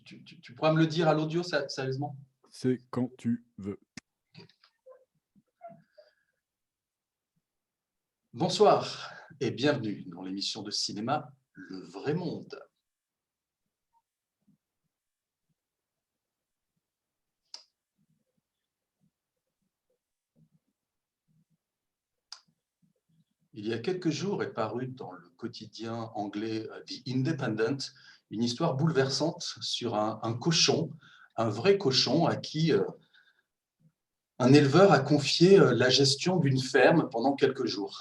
Tu pourras me le dire à l'audio, sérieusement? C'est quand tu veux. Bonsoir et bienvenue dans l'émission de cinéma Le Vrai Monde. Il y a quelques jours est parue dans le quotidien anglais The Independent une histoire bouleversante sur un cochon, un vrai cochon à qui un éleveur a confié la gestion d'une ferme pendant quelques jours.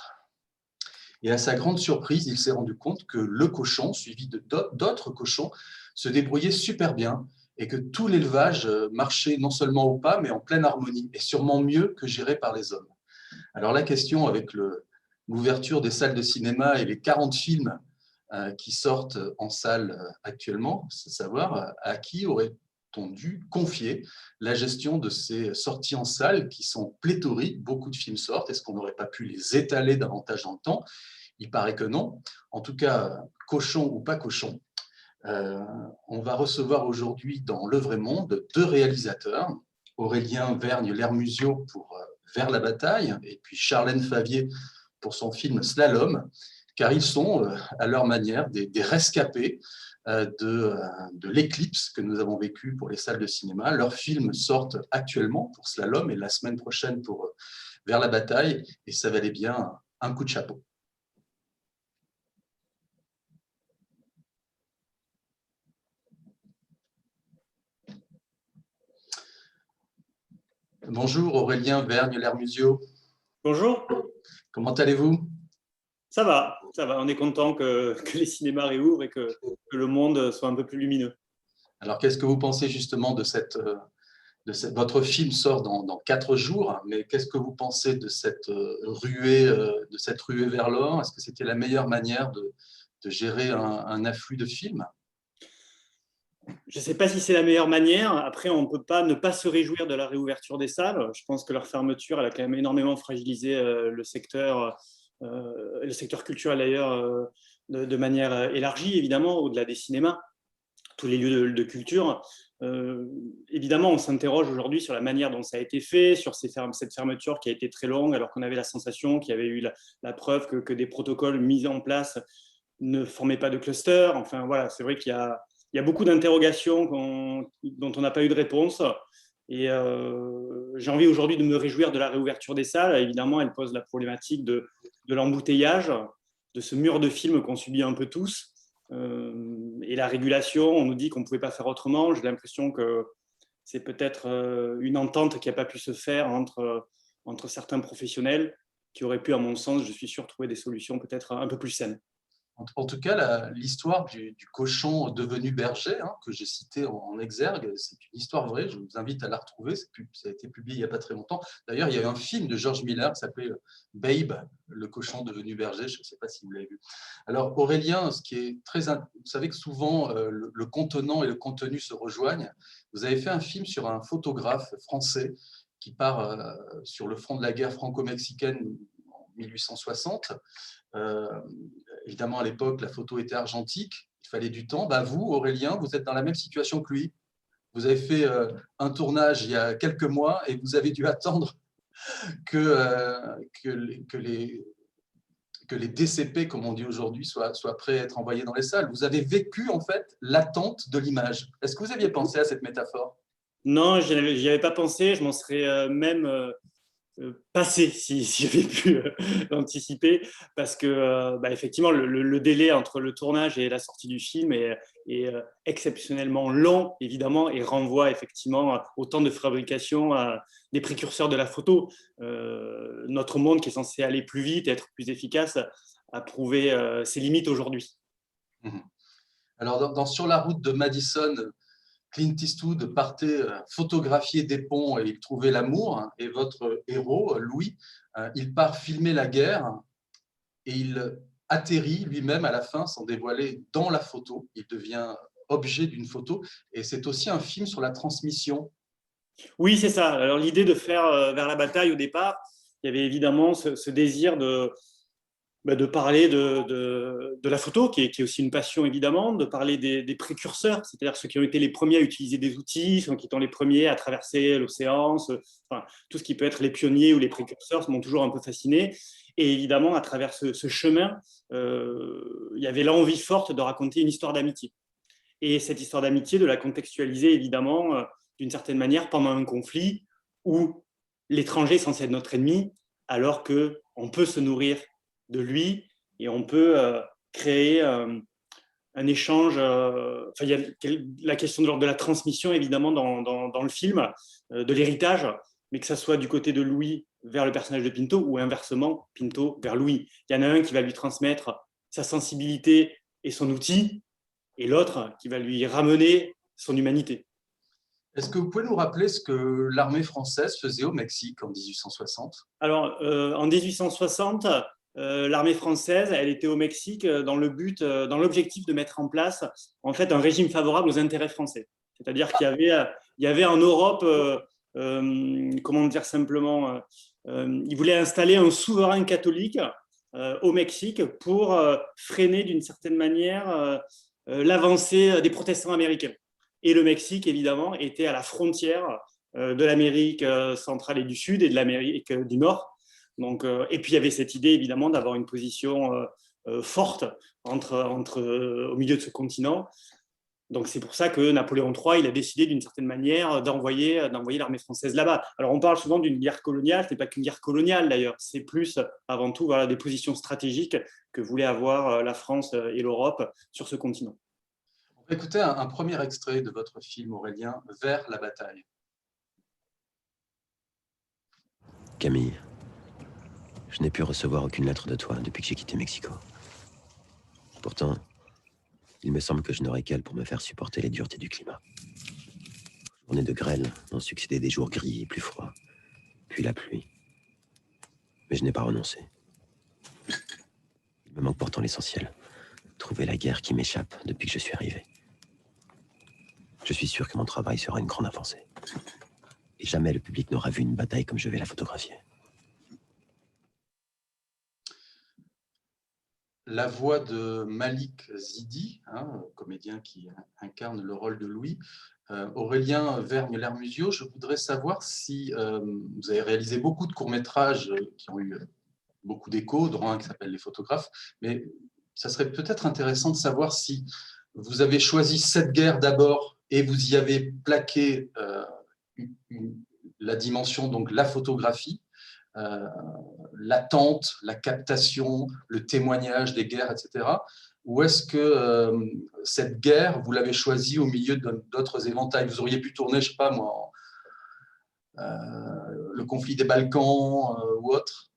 Et à sa grande surprise, il s'est rendu compte que le cochon, suivi d'autres cochons, se débrouillait super bien et que tout l'élevage marchait non seulement au pas, mais en pleine harmonie, et sûrement mieux que géré par les hommes. Alors la question avec l'ouverture des salles de cinéma et les 40 films qui sortent en salle actuellement, c'est savoir à qui aurait-on dû confier la gestion de ces sorties en salle qui sont pléthoriques, beaucoup de films sortent, est-ce qu'on n'aurait pas pu les étaler davantage dans le temps? Il paraît que non. En tout cas, cochon ou pas cochon, on va recevoir aujourd'hui dans Le Vrai Monde deux réalisateurs, Aurélien Vergne-Lermusio pour Vers la bataille et puis Charlène Favier pour son film Slalom, car ils sont, à leur manière, des rescapés de l'éclipse que nous avons vécue pour les salles de cinéma. Leurs films sortent actuellement pour Slalom et la semaine prochaine pour Vers la bataille, et ça valait bien un coup de chapeau. Bonjour Aurélien Vergne-Lermusio. Bonjour. Comment allez-vous? Ça va. On est content que les cinémas réouvrent et que le monde soit un peu plus lumineux. Alors, qu'est-ce que vous pensez justement votre film sort dans 4 jours, mais qu'est-ce que vous pensez de cette ruée vers l'or? Est-ce que c'était la meilleure manière de gérer un afflux de films? Je ne sais pas si c'est la meilleure manière. Après, on ne peut pas ne pas se réjouir de la réouverture des salles. Je pense que leur fermeture, elle a quand même énormément fragilisé le secteur culturel d'ailleurs, de manière élargie, évidemment, au-delà des cinémas, tous les lieux de culture. Évidemment, on s'interroge aujourd'hui sur la manière dont ça a été fait, sur cette fermeture qui a été très longue, alors qu'on avait la sensation qu'il y avait eu la preuve que des protocoles mis en place ne formaient pas de cluster. Enfin, voilà, c'est vrai qu'il y a beaucoup d'interrogations dont on n'a pas eu de réponse. Et j'ai envie aujourd'hui de me réjouir de la réouverture des salles. Évidemment, elle pose la problématique de l'embouteillage, de ce mur de films qu'on subit un peu tous. Et la régulation, on nous dit qu'on ne pouvait pas faire autrement. J'ai l'impression que c'est peut-être une entente qui n'a pas pu se faire entre certains professionnels qui auraient pu, à mon sens, je suis sûr, trouver des solutions peut-être un peu plus saines. En tout cas, l'histoire du cochon devenu berger, que j'ai cité en exergue, c'est une histoire vraie. Je vous invite à la retrouver. Ça a été publié il n'y a pas très longtemps. D'ailleurs, il y a eu un film de George Miller qui s'appelait Babe, le cochon devenu berger. Je ne sais pas si vous l'avez vu. Alors, Aurélien, ce qui est vous savez que souvent, le contenant et le contenu se rejoignent. Vous avez fait un film sur un photographe français qui part sur le front de la guerre franco-mexicaine en 1860. Évidemment, à l'époque, la photo était argentique, il fallait du temps. Vous, Aurélien, vous êtes dans la même situation que lui. Vous avez fait un tournage il y a quelques mois et vous avez dû attendre que les DCP, comme on dit aujourd'hui, soient prêts à être envoyés dans les salles. Vous avez vécu, en fait, l'attente de l'image. Est-ce que vous aviez pensé à cette métaphore? Non, je n'y avais pas pensé. Je m'en serais même passé si j'avais pu l'anticiper, parce que effectivement le délai entre le tournage et la sortie du film est exceptionnellement long, évidemment, et renvoie effectivement au temps de fabrication des précurseurs de la photo. Notre monde, qui est censé aller plus vite et être plus efficace, a prouvé ses limites aujourd'hui. Alors, Sur la route de Madison, Clint Eastwood partait photographier des ponts et il trouvait l'amour. Et votre héros, Louis, il part filmer la guerre et il atterrit lui-même à la fin, sans dévoiler, dans la photo. Il devient objet d'une photo. Et c'est aussi un film sur la transmission. Oui, c'est ça. Alors, l'idée de faire Vers la bataille, au départ, il y avait évidemment ce désir de parler de la photo, qui est aussi une passion évidemment, de parler des précurseurs, c'est-à-dire ceux qui ont été les premiers à utiliser des outils, ceux qui sont les premiers à traverser l'océan, enfin, tout ce qui peut être les pionniers ou les précurseurs, ça m'ont toujours un peu fasciné. Et évidemment, à travers ce chemin, il y avait l'envie forte de raconter une histoire d'amitié. Et cette histoire d'amitié, de la contextualiser évidemment d'une certaine manière pendant un conflit où l'étranger est censé être notre ennemi, alors qu'on peut se nourrir de lui et on peut créer un échange. Enfin, il y a la question de l'ordre de la transmission évidemment dans le film, de l'héritage, mais que ça soit du côté de Louis vers le personnage de Pinto ou inversement Pinto vers Louis. Il y en a un qui va lui transmettre sa sensibilité et son outil, et l'autre qui va lui ramener son humanité. Est-ce que vous pouvez nous rappeler ce que l'armée française faisait au Mexique en 1860? Alors, en 1860, l'armée française, elle était au Mexique dans l'objectif de mettre en place en fait un régime favorable aux intérêts français. C'est-à-dire qu'il y avait en Europe, comment dire simplement, ils voulaient installer un souverain catholique au Mexique pour freiner d'une certaine manière l'avancée des protestants américains. Et le Mexique, évidemment, était à la frontière de l'Amérique centrale et du Sud et de l'Amérique du Nord. Donc, et puis, il y avait cette idée, évidemment, d'avoir une position forte au milieu de ce continent. Donc, c'est pour ça que Napoléon III, il a décidé d'une certaine manière d'envoyer l'armée française là-bas. Alors, on parle souvent d'une guerre coloniale. Ce n'est pas qu'une guerre coloniale, d'ailleurs. C'est plus, avant tout, voilà, des positions stratégiques que voulaient avoir la France et l'Europe sur ce continent. On va écouter un premier extrait de votre film, Aurélien, Vers la bataille. Camille, je n'ai pu recevoir aucune lettre de toi depuis que j'ai quitté Mexico. Pourtant, il me semble que je n'aurai qu'elle pour me faire supporter les duretés du climat. Les journées de grêle ont succédé des jours gris et plus froids, puis la pluie. Mais je n'ai pas renoncé. Il me manque pourtant l'essentiel. Trouver la guerre qui m'échappe depuis que je suis arrivé. Je suis sûr que mon travail sera une grande avancée. Et jamais le public n'aura vu une bataille comme je vais la photographier. La voix de Malik Zidi, comédien qui incarne le rôle de Louis. Aurélien Vergne-Lermusio, je voudrais savoir si vous avez réalisé beaucoup de courts-métrages qui ont eu beaucoup d'échos, dont un qui s'appelle Les photographes, mais ça serait peut-être intéressant de savoir si vous avez choisi cette guerre d'abord et vous y avez plaqué la dimension, donc la photographie, l'attente, la captation, le témoignage des guerres, etc. Ou est-ce que cette guerre, vous l'avez choisie au milieu d'autres éventails? Vous auriez pu tourner, je ne sais pas moi, le conflit des Balkans ou autre.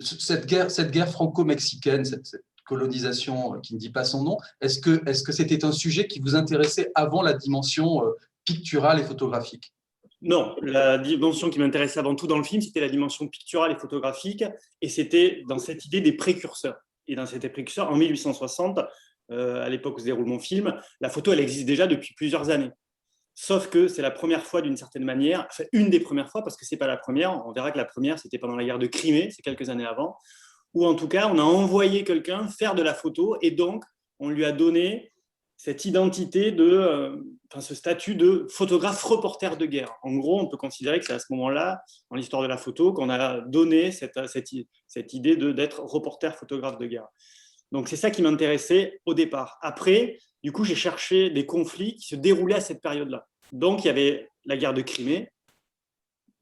Cette guerre franco-mexicaine, cette colonisation qui ne dit pas son nom, est-ce que c'était un sujet qui vous intéressait avant la dimension picturale et photographique? Non, la dimension qui m'intéressait avant tout dans le film, c'était la dimension picturale et photographique, et c'était dans cette idée des précurseurs. Et dans ces précurseurs, en 1860, à l'époque où se déroule mon film, la photo, elle existe déjà depuis plusieurs années. Sauf que c'est la première fois d'une certaine manière, enfin une des premières fois, parce que ce n'est pas la première, on verra que la première, c'était pendant la guerre de Crimée, c'est quelques années avant, où en tout cas, on a envoyé quelqu'un faire de la photo, et donc, on lui a donné cette identité ce statut de photographe reporter de guerre. En gros, on peut considérer que c'est à ce moment-là, dans l'histoire de la photo, qu'on a donné cette idée d'être reporter photographe de guerre. Donc, c'est ça qui m'intéressait au départ. Après, du coup, j'ai cherché des conflits qui se déroulaient à cette période-là. Donc, il y avait la guerre de Crimée,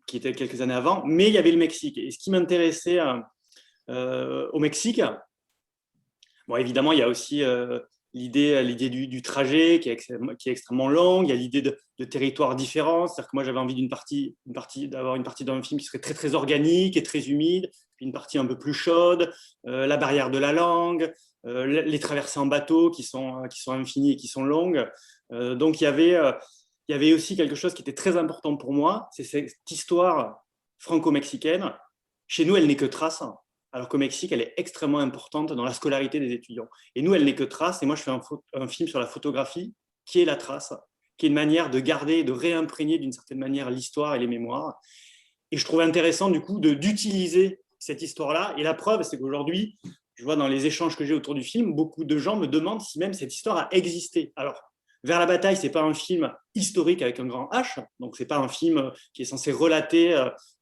qui était quelques années avant, mais il y avait le Mexique. Et ce qui m'intéressait au Mexique, bon, évidemment, il y a aussi l'idée du trajet qui est extrêmement longue, il y a l'idée de territoires différents, c'est-à-dire que moi j'avais envie d'avoir une partie dans le film qui serait très, très organique et très humide, puis une partie un peu plus chaude, la barrière de la langue, les traversées en bateau qui sont infinies et qui sont longues. Donc il y avait aussi quelque chose qui était très important pour moi, c'est cette histoire franco-mexicaine. Chez nous, elle n'est que trace, alors qu'au Mexique, elle est extrêmement importante dans la scolarité des étudiants. Et nous, elle n'est que trace, et moi, je fais un film sur la photographie, qui est la trace, qui est une manière de garder, de réimprégner d'une certaine manière l'histoire et les mémoires. Et je trouvais intéressant, du coup, d'utiliser cette histoire-là. Et la preuve, c'est qu'aujourd'hui, je vois dans les échanges que j'ai autour du film, beaucoup de gens me demandent si même cette histoire a existé. Alors, Vers la bataille, ce n'est pas un film historique avec un grand H, donc ce n'est pas un film qui est censé relater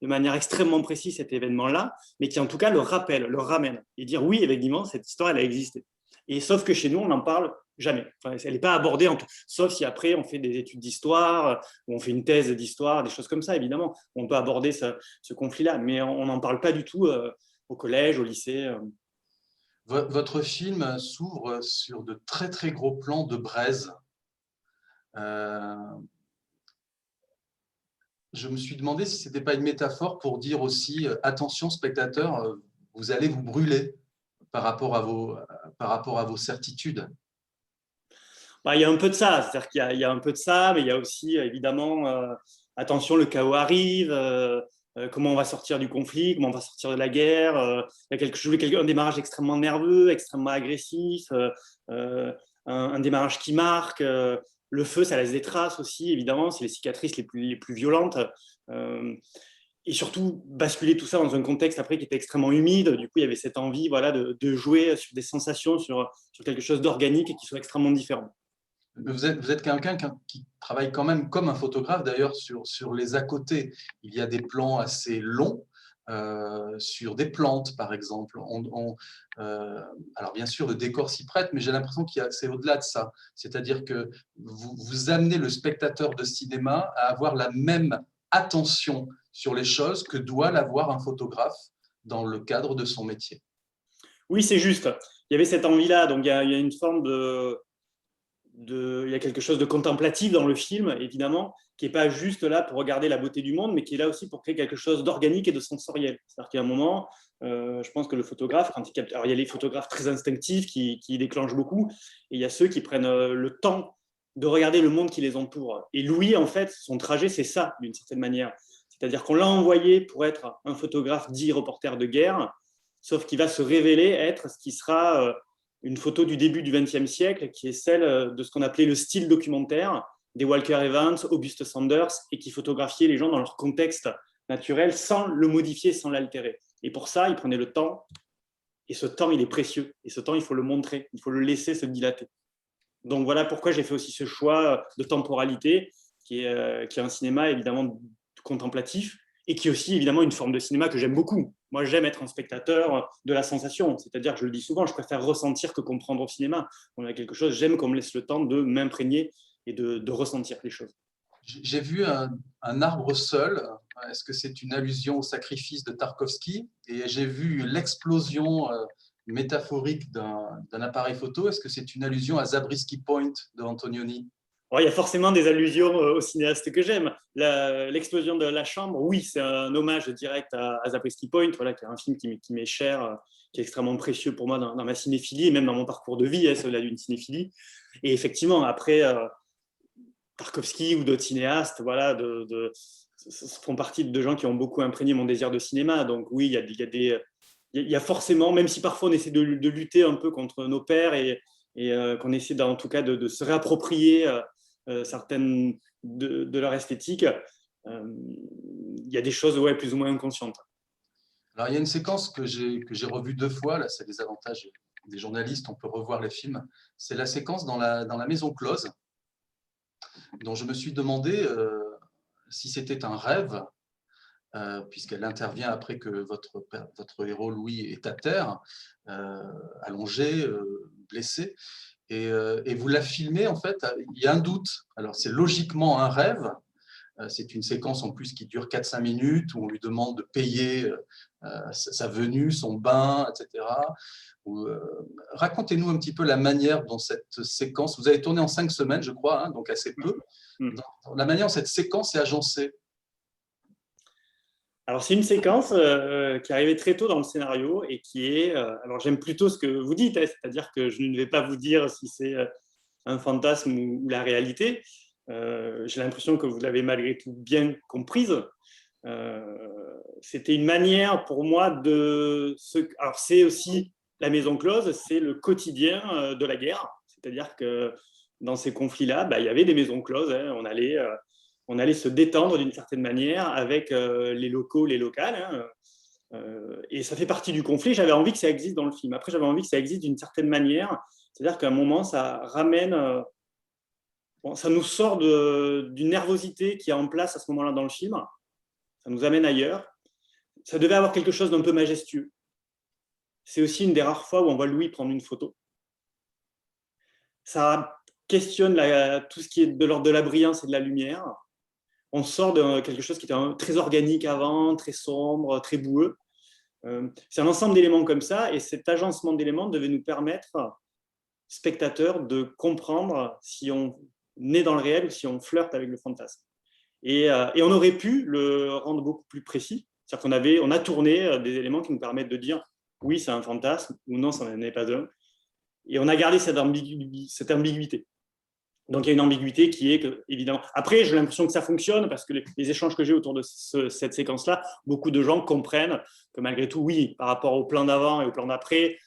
de manière extrêmement précise cet événement-là, mais qui en tout cas le rappelle, le ramène, et dire oui, effectivement, cette histoire, elle a existé. Et sauf que chez nous, on n'en parle jamais. Enfin, elle n'est pas abordée, sauf si après on fait des études d'histoire, ou on fait une thèse d'histoire, des choses comme ça, évidemment. On peut aborder ce conflit-là, mais on n'en parle pas du tout au collège, au lycée. Votre film s'ouvre sur de très très gros plans de braise. Je me suis demandé si ce n'était pas une métaphore pour dire aussi attention spectateurs, vous allez vous brûler par rapport à vos certitudes. Bah, il y a un peu de ça, c'est-à-dire qu'il y a un peu de ça, mais il y a aussi évidemment attention, le chaos arrive, comment on va sortir du conflit, comment on va sortir de la guerre. Il y a un démarrage extrêmement nerveux, extrêmement agressif, un démarrage qui marque. Le feu, ça laisse des traces aussi, évidemment, c'est les cicatrices les plus violentes. Et surtout, basculer tout ça dans un contexte après qui était extrêmement humide. Du coup, il y avait cette envie voilà, de jouer sur des sensations, sur quelque chose d'organique et qui soit extrêmement différent. Vous êtes quelqu'un qui travaille quand même comme un photographe, d'ailleurs, sur les à côté. Il y a des plans assez longs, sur des plantes, par exemple. Alors, bien sûr, le décor s'y prête, mais j'ai l'impression que c'est au-delà de ça. C'est-à-dire que vous amenez le spectateur de cinéma à avoir la même attention sur les choses que doit l'avoir un photographe dans le cadre de son métier. Oui, c'est juste. Il y avait cette envie-là. Donc, il y a une forme il y a quelque chose de contemplatif dans le film, évidemment, qui n'est pas juste là pour regarder la beauté du monde, mais qui est là aussi pour créer quelque chose d'organique et de sensoriel. C'est-à-dire qu'à un moment, je pense que le photographe, quand il capte... Alors, il y a les photographes très instinctifs qui déclenchent beaucoup, et il y a ceux qui prennent le temps de regarder le monde qui les entoure. Et Louis, en fait, son trajet, c'est ça, d'une certaine manière. C'est-à-dire qu'on l'a envoyé pour être un photographe dit reporter de guerre, sauf qu'il va se révéler être ce qui sera une photo du début du XXe siècle, qui est celle de ce qu'on appelait le style documentaire, des Walker Evans, Auguste Sanders, et qui photographiait les gens dans leur contexte naturel sans le modifier, sans l'altérer. Et pour ça, il prenait le temps, et ce temps, il est précieux. Et ce temps, il faut le montrer, il faut le laisser se dilater. Donc voilà pourquoi j'ai fait aussi ce choix de temporalité, qui est un cinéma évidemment contemplatif, et qui est aussi évidemment une forme de cinéma que j'aime beaucoup. Moi, j'aime être un spectateur de la sensation, c'est-à-dire que je le dis souvent, je préfère ressentir que comprendre au cinéma. On a quelque chose, j'aime qu'on me laisse le temps de m'imprégner et de ressentir les choses. J'ai vu un arbre seul. Est-ce que c'est une allusion au sacrifice de Tarkovsky? Et j'ai vu l'explosion métaphorique d'un appareil photo. Est-ce que c'est une allusion à Zabriskie Point de Antonioni? Il y a forcément des allusions aux cinéastes que j'aime. L'explosion de la chambre, oui, c'est un hommage direct à Zabriskie Point, voilà, qui est un film qui m'est cher, qui est extrêmement précieux pour moi dans ma cinéphilie et même dans mon parcours de vie, au-delà d'une cinéphilie. Et effectivement, après, Tarkovsky ou d'autres cinéastes, voilà, font partie de gens qui ont beaucoup imprégné mon désir de cinéma. Donc oui, il y a forcément, même si parfois on essaie de lutter un peu contre nos pairs et qu'on essaie en tout cas de se réapproprier certaines de leur esthétique, il y a des choses plus ou moins inconscientes. Alors, il y a une séquence que j'ai revue 2 fois. Là, c'est des avantages des journalistes, on peut revoir les films. C'est la séquence dans la maison close, dont je me suis demandé si c'était un rêve, puisqu'elle intervient après que votre héros Louis est à terre, allongé, blessé. Et vous la filmez, en fait, il y a un doute. Alors, c'est logiquement un rêve. C'est une séquence en plus qui dure 4-5 minutes, où on lui demande de payer sa venue, son bain, etc. Racontez-nous un petit peu la manière dont cette séquence, vous avez tourné en 5 semaines, je crois, hein, donc assez peu, la manière dont cette séquence est agencée. Alors, c'est une séquence qui est arrivée très tôt dans le scénario et qui est... alors, j'aime plutôt ce que vous dites, c'est-à-dire que je ne vais pas vous dire si c'est un fantasme ou la réalité. J'ai l'impression que vous l'avez malgré tout bien comprise. C'était une manière pour moi de... Alors, c'est aussi la maison close, c'est le quotidien de la guerre. C'est-à-dire que dans ces conflits-là, il y avait des maisons closes. Hein, on allait se détendre d'une certaine manière avec les locaux, les locales. Hein. Et ça fait partie du conflit. J'avais envie que ça existe dans le film. Après, j'avais envie que ça existe d'une certaine manière. C'est-à-dire qu'à un moment, ça ramène... bon, ça nous sort d'une nervosité qui est en place à ce moment-là dans le film. Ça nous amène ailleurs. Ça devait avoir quelque chose d'un peu majestueux. C'est aussi une des rares fois où on voit Louis prendre une photo. Ça questionne tout ce qui est de l'ordre de la brillance et de la lumière. On sort de quelque chose qui était très organique avant, très sombre, très boueux. C'est un ensemble d'éléments comme ça, et cet agencement d'éléments devait nous permettre, spectateurs, de comprendre si on est dans le réel ou si on flirte avec le fantasme. Et on aurait pu le rendre beaucoup plus précis. C'est-à-dire qu'on a tourné des éléments qui nous permettent de dire oui, c'est un fantasme, ou non, ça n'en est pas un. Et on a gardé cette ambiguïté. Donc, il y a une ambiguïté qui est que, évidemment... Après, j'ai l'impression que ça fonctionne parce que les échanges que j'ai autour de cette séquence-là, beaucoup de gens comprennent que malgré tout, oui, par rapport au plan d'avant et au plan d'après,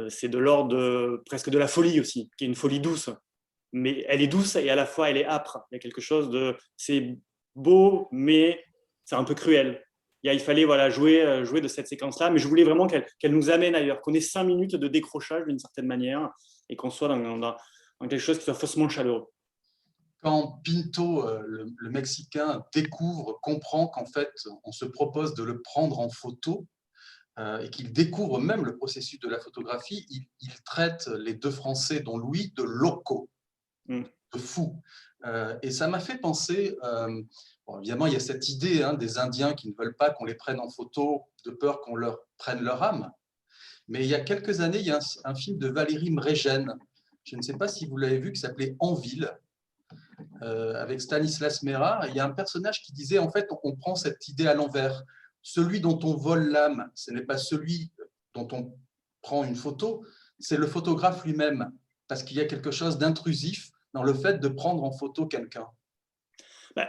c'est de l'ordre presque de la folie aussi, qui est une folie douce. Mais elle est douce et à la fois, elle est âpre. Il y a quelque chose de... C'est beau, mais c'est un peu cruel. Il fallait jouer de cette séquence-là, mais je voulais vraiment qu'elle nous amène ailleurs, qu'on ait 5 minutes de décrochage d'une certaine manière et qu'on soit dans quelque chose qui soit faussement chaleureux. Quand Pinto, le Mexicain, comprend qu'en fait, on se propose de le prendre en photo et qu'il découvre même le processus de la photographie, il traite les deux Français, dont Louis, de locaux, de fous. Et ça m'a fait penser, bon, évidemment, il y a cette idée des Indiens qui ne veulent pas qu'on les prenne en photo de peur qu'on leur prenne leur âme. Mais il y a quelques années, il y a un film de Valérie Mrégène, je ne sais pas si vous l'avez vu, qui s'appelait En ville, avec Stanislas Mera. Il y a un personnage qui disait, en fait, on prend cette idée à l'envers. Celui dont on vole l'âme, ce n'est pas celui dont on prend une photo, c'est le photographe lui-même, parce qu'il y a quelque chose d'intrusif dans le fait de prendre en photo quelqu'un.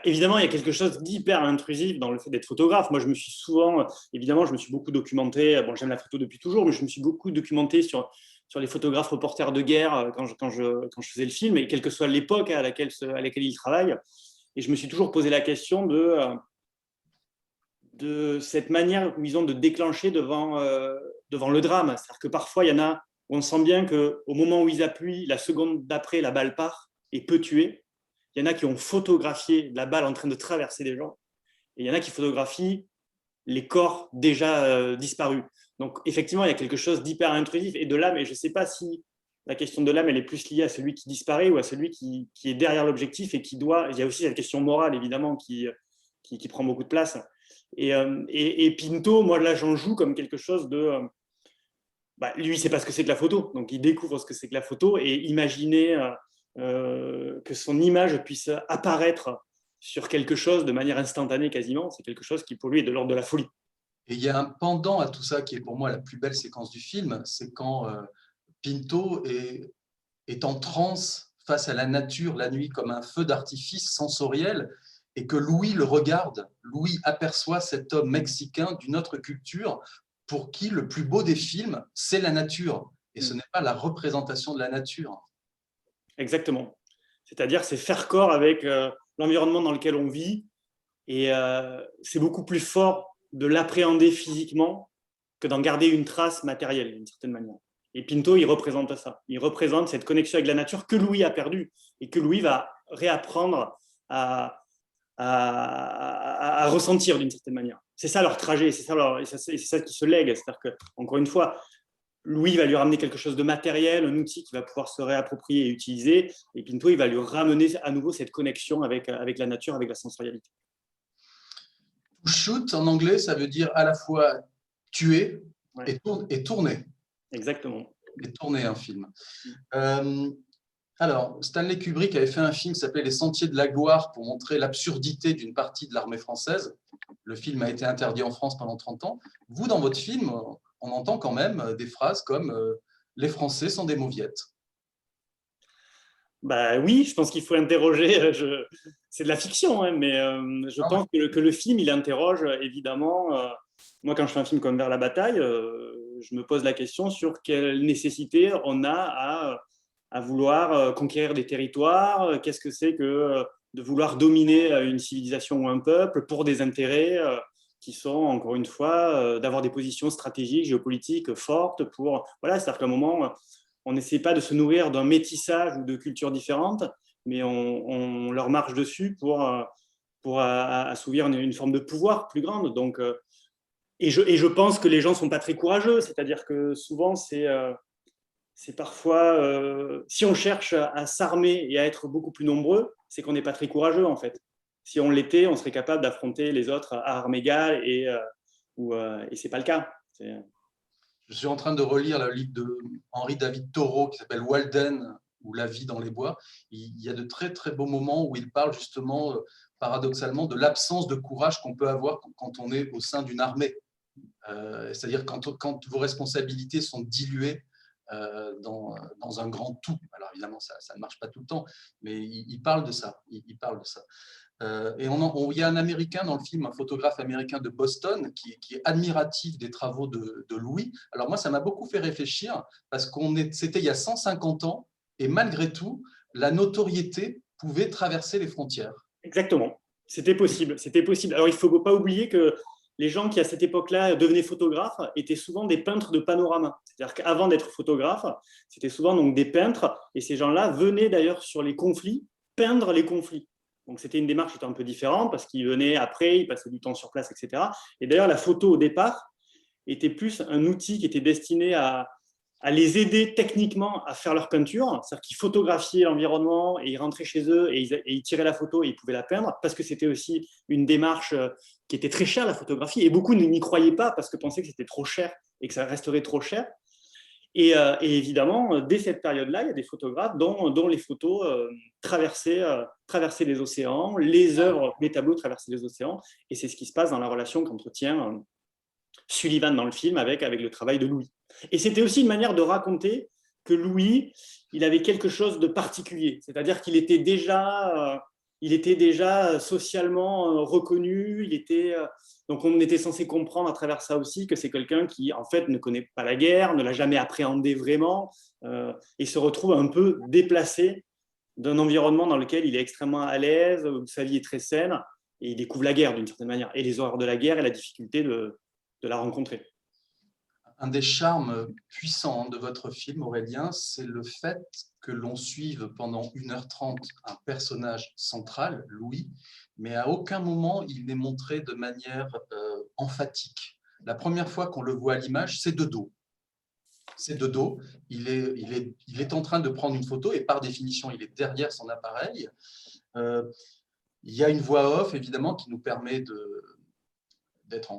Évidemment, il y a quelque chose d'hyper intrusif dans le fait d'être photographe. Moi, je me suis beaucoup documenté. Bon, j'aime la photo depuis toujours, mais je me suis beaucoup documenté sur les photographes reporters de guerre quand je faisais le film, et quelle que soit l'époque à laquelle ils travaillent. Et je me suis toujours posé la question de cette manière où ils ont de déclencher devant le drame. C'est-à-dire que parfois, il y en a où on sent bien qu'au moment où ils appuient, la seconde d'après, la balle part et peut tuer. Il y en a qui ont photographié la balle en train de traverser des gens. Et il y en a qui photographient les corps déjà disparus. Donc, effectivement, il y a quelque chose d'hyper intrusif et de l'âme. Et je ne sais pas si la question de l'âme, elle est plus liée à celui qui disparaît ou à celui qui est derrière l'objectif et qui doit... Il y a aussi cette question morale, évidemment, qui prend beaucoup de place. Et Pinto, moi, là, j'en joue comme quelque chose de... lui, il ne sait pas ce que c'est que la photo. Donc, il découvre ce que c'est que la photo et imaginer... que son image puisse apparaître sur quelque chose de manière instantanée quasiment, c'est quelque chose qui pour lui est de l'ordre de la folie. Et il y a un pendant à tout ça qui est pour moi la plus belle séquence du film, c'est quand Pinto est en transe face à la nature la nuit comme un feu d'artifice sensoriel et que Louis le regarde. Louis aperçoit cet homme mexicain d'une autre culture pour qui le plus beau des films, c'est la nature et ce n'est pas la représentation de la nature. Exactement. C'est-à-dire, c'est faire corps avec l'environnement dans lequel on vit et c'est beaucoup plus fort de l'appréhender physiquement que d'en garder une trace matérielle d'une certaine manière. Et Pinto, il représente ça. Il représente cette connexion avec la nature que Louis a perdue et que Louis va réapprendre à ressentir d'une certaine manière. C'est ça leur trajet, c'est ça qui se lègue. C'est-à-dire que, encore une fois, Louis va lui ramener quelque chose de matériel, un outil qu'il va pouvoir se réapproprier et utiliser. Et Pinto, il va lui ramener à nouveau cette connexion avec la nature, avec la sensorialité. To shoot, en anglais, ça veut dire à la fois tuer et tourner. Exactement. Et tourner un film. Alors, Stanley Kubrick avait fait un film qui s'appelait Les Sentiers de la Gloire pour montrer l'absurdité d'une partie de l'armée française. Le film a été interdit en France pendant 30 ans. Vous, dans votre film, on entend quand même des phrases comme « Les Français sont des mauviettes ». Oui, je pense qu'il faut interroger. C'est de la fiction, mais je pense que le film, il interroge évidemment. Moi, quand je fais un film comme Vers la bataille, je me pose la question sur quelle nécessité on a à vouloir conquérir des territoires. Qu'est-ce que c'est que de vouloir dominer une civilisation ou un peuple pour des intérêts qui sont, encore une fois, d'avoir des positions stratégiques, géopolitiques fortes voilà, c'est-à-dire qu'à un moment, on n'essaie pas de se nourrir d'un métissage ou de cultures différentes, mais on leur marche dessus pour assouvir une forme de pouvoir plus grande. Donc, et je pense que les gens ne sont pas très courageux, c'est-à-dire que souvent, c'est parfois, si on cherche à s'armer et à être beaucoup plus nombreux, c'est qu'on n'est pas très courageux en fait. Si on l'était, on serait capable d'affronter les autres à armes égales et ce n'est pas le cas. Je suis en train de relire le livre de Henri David Thoreau qui s'appelle Walden ou La vie dans les bois. Il y a de très très beaux moments où il parle justement, paradoxalement, de l'absence de courage qu'on peut avoir quand on est au sein d'une armée. C'est-à-dire quand vos responsabilités sont diluées dans un grand tout. Alors évidemment, ça ne marche pas tout le temps, mais il parle de ça. Il parle de ça. Et il y a un Américain dans le film, un photographe américain de Boston, qui est admiratif des travaux de Louis. Alors moi, ça m'a beaucoup fait réfléchir, parce c'était il y a 150 ans, et malgré tout, la notoriété pouvait traverser les frontières. Exactement, c'était possible. Alors il ne faut pas oublier que les gens qui, à cette époque-là, devenaient photographes étaient souvent des peintres de panorama. C'est-à-dire qu'avant d'être photographes, c'était souvent donc des peintres, et ces gens-là venaient d'ailleurs sur les conflits, peindre les conflits. Donc c'était une démarche qui était un peu différente, parce qu'ils venaient après, ils passaient du temps sur place, etc. Et d'ailleurs, la photo, au départ, était plus un outil qui était destiné à les aider techniquement à faire leur peinture, c'est-à-dire qu'ils photographiaient l'environnement et ils rentraient chez eux et ils tiraient la photo et ils pouvaient la peindre, parce que c'était aussi une démarche qui était très chère, la photographie, et beaucoup n'y croyaient pas parce que pensaient que c'était trop cher et que ça resterait trop cher. Et évidemment, dès cette période-là, il y a des photographes dont les photos traversaient les océans, les œuvres, les tableaux traversaient les océans, et c'est ce qui se passe dans la relation qu'entretient Sullivan dans le film avec le travail de Louis. Et c'était aussi une manière de raconter que Louis, il avait quelque chose de particulier, c'est-à-dire qu'il était déjà socialement reconnu, donc on était censé comprendre à travers ça aussi que c'est quelqu'un qui en fait ne connaît pas la guerre, ne l'a jamais appréhendée vraiment, et se retrouve un peu déplacé d'un environnement dans lequel il est extrêmement à l'aise, où sa vie est très saine, et il découvre la guerre d'une certaine manière, et les horreurs de la guerre et la difficulté de la rencontrer. Un des charmes puissants de votre film, Aurélien, c'est le fait que l'on suive pendant 1h30 un personnage central, Louis, mais à aucun moment il n'est montré de manière emphatique. La première fois qu'on le voit à l'image, c'est de dos. C'est de dos, il est en train de prendre une photo et par définition, il est derrière son appareil. Il y a une voix off, évidemment, qui nous permet d'être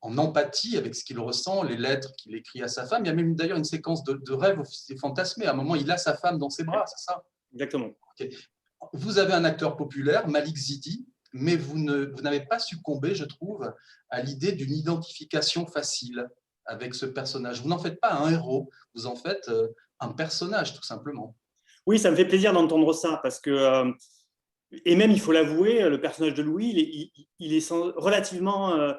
en empathie avec ce qu'il ressent, les lettres qu'il écrit à sa femme. Il y a même d'ailleurs une séquence de rêve, c'est fantasmé. À un moment, il a sa femme dans ses bras, c'est ça? Exactement. Okay. Vous avez un acteur populaire, Malik Zidi, mais vous n'avez pas succombé, je trouve, à l'idée d'une identification facile avec ce personnage. Vous n'en faites pas un héros, vous en faites un personnage, tout simplement. Oui, ça me fait plaisir d'entendre ça, parce que, et même, il faut l'avouer, le personnage de Louis, il est relativement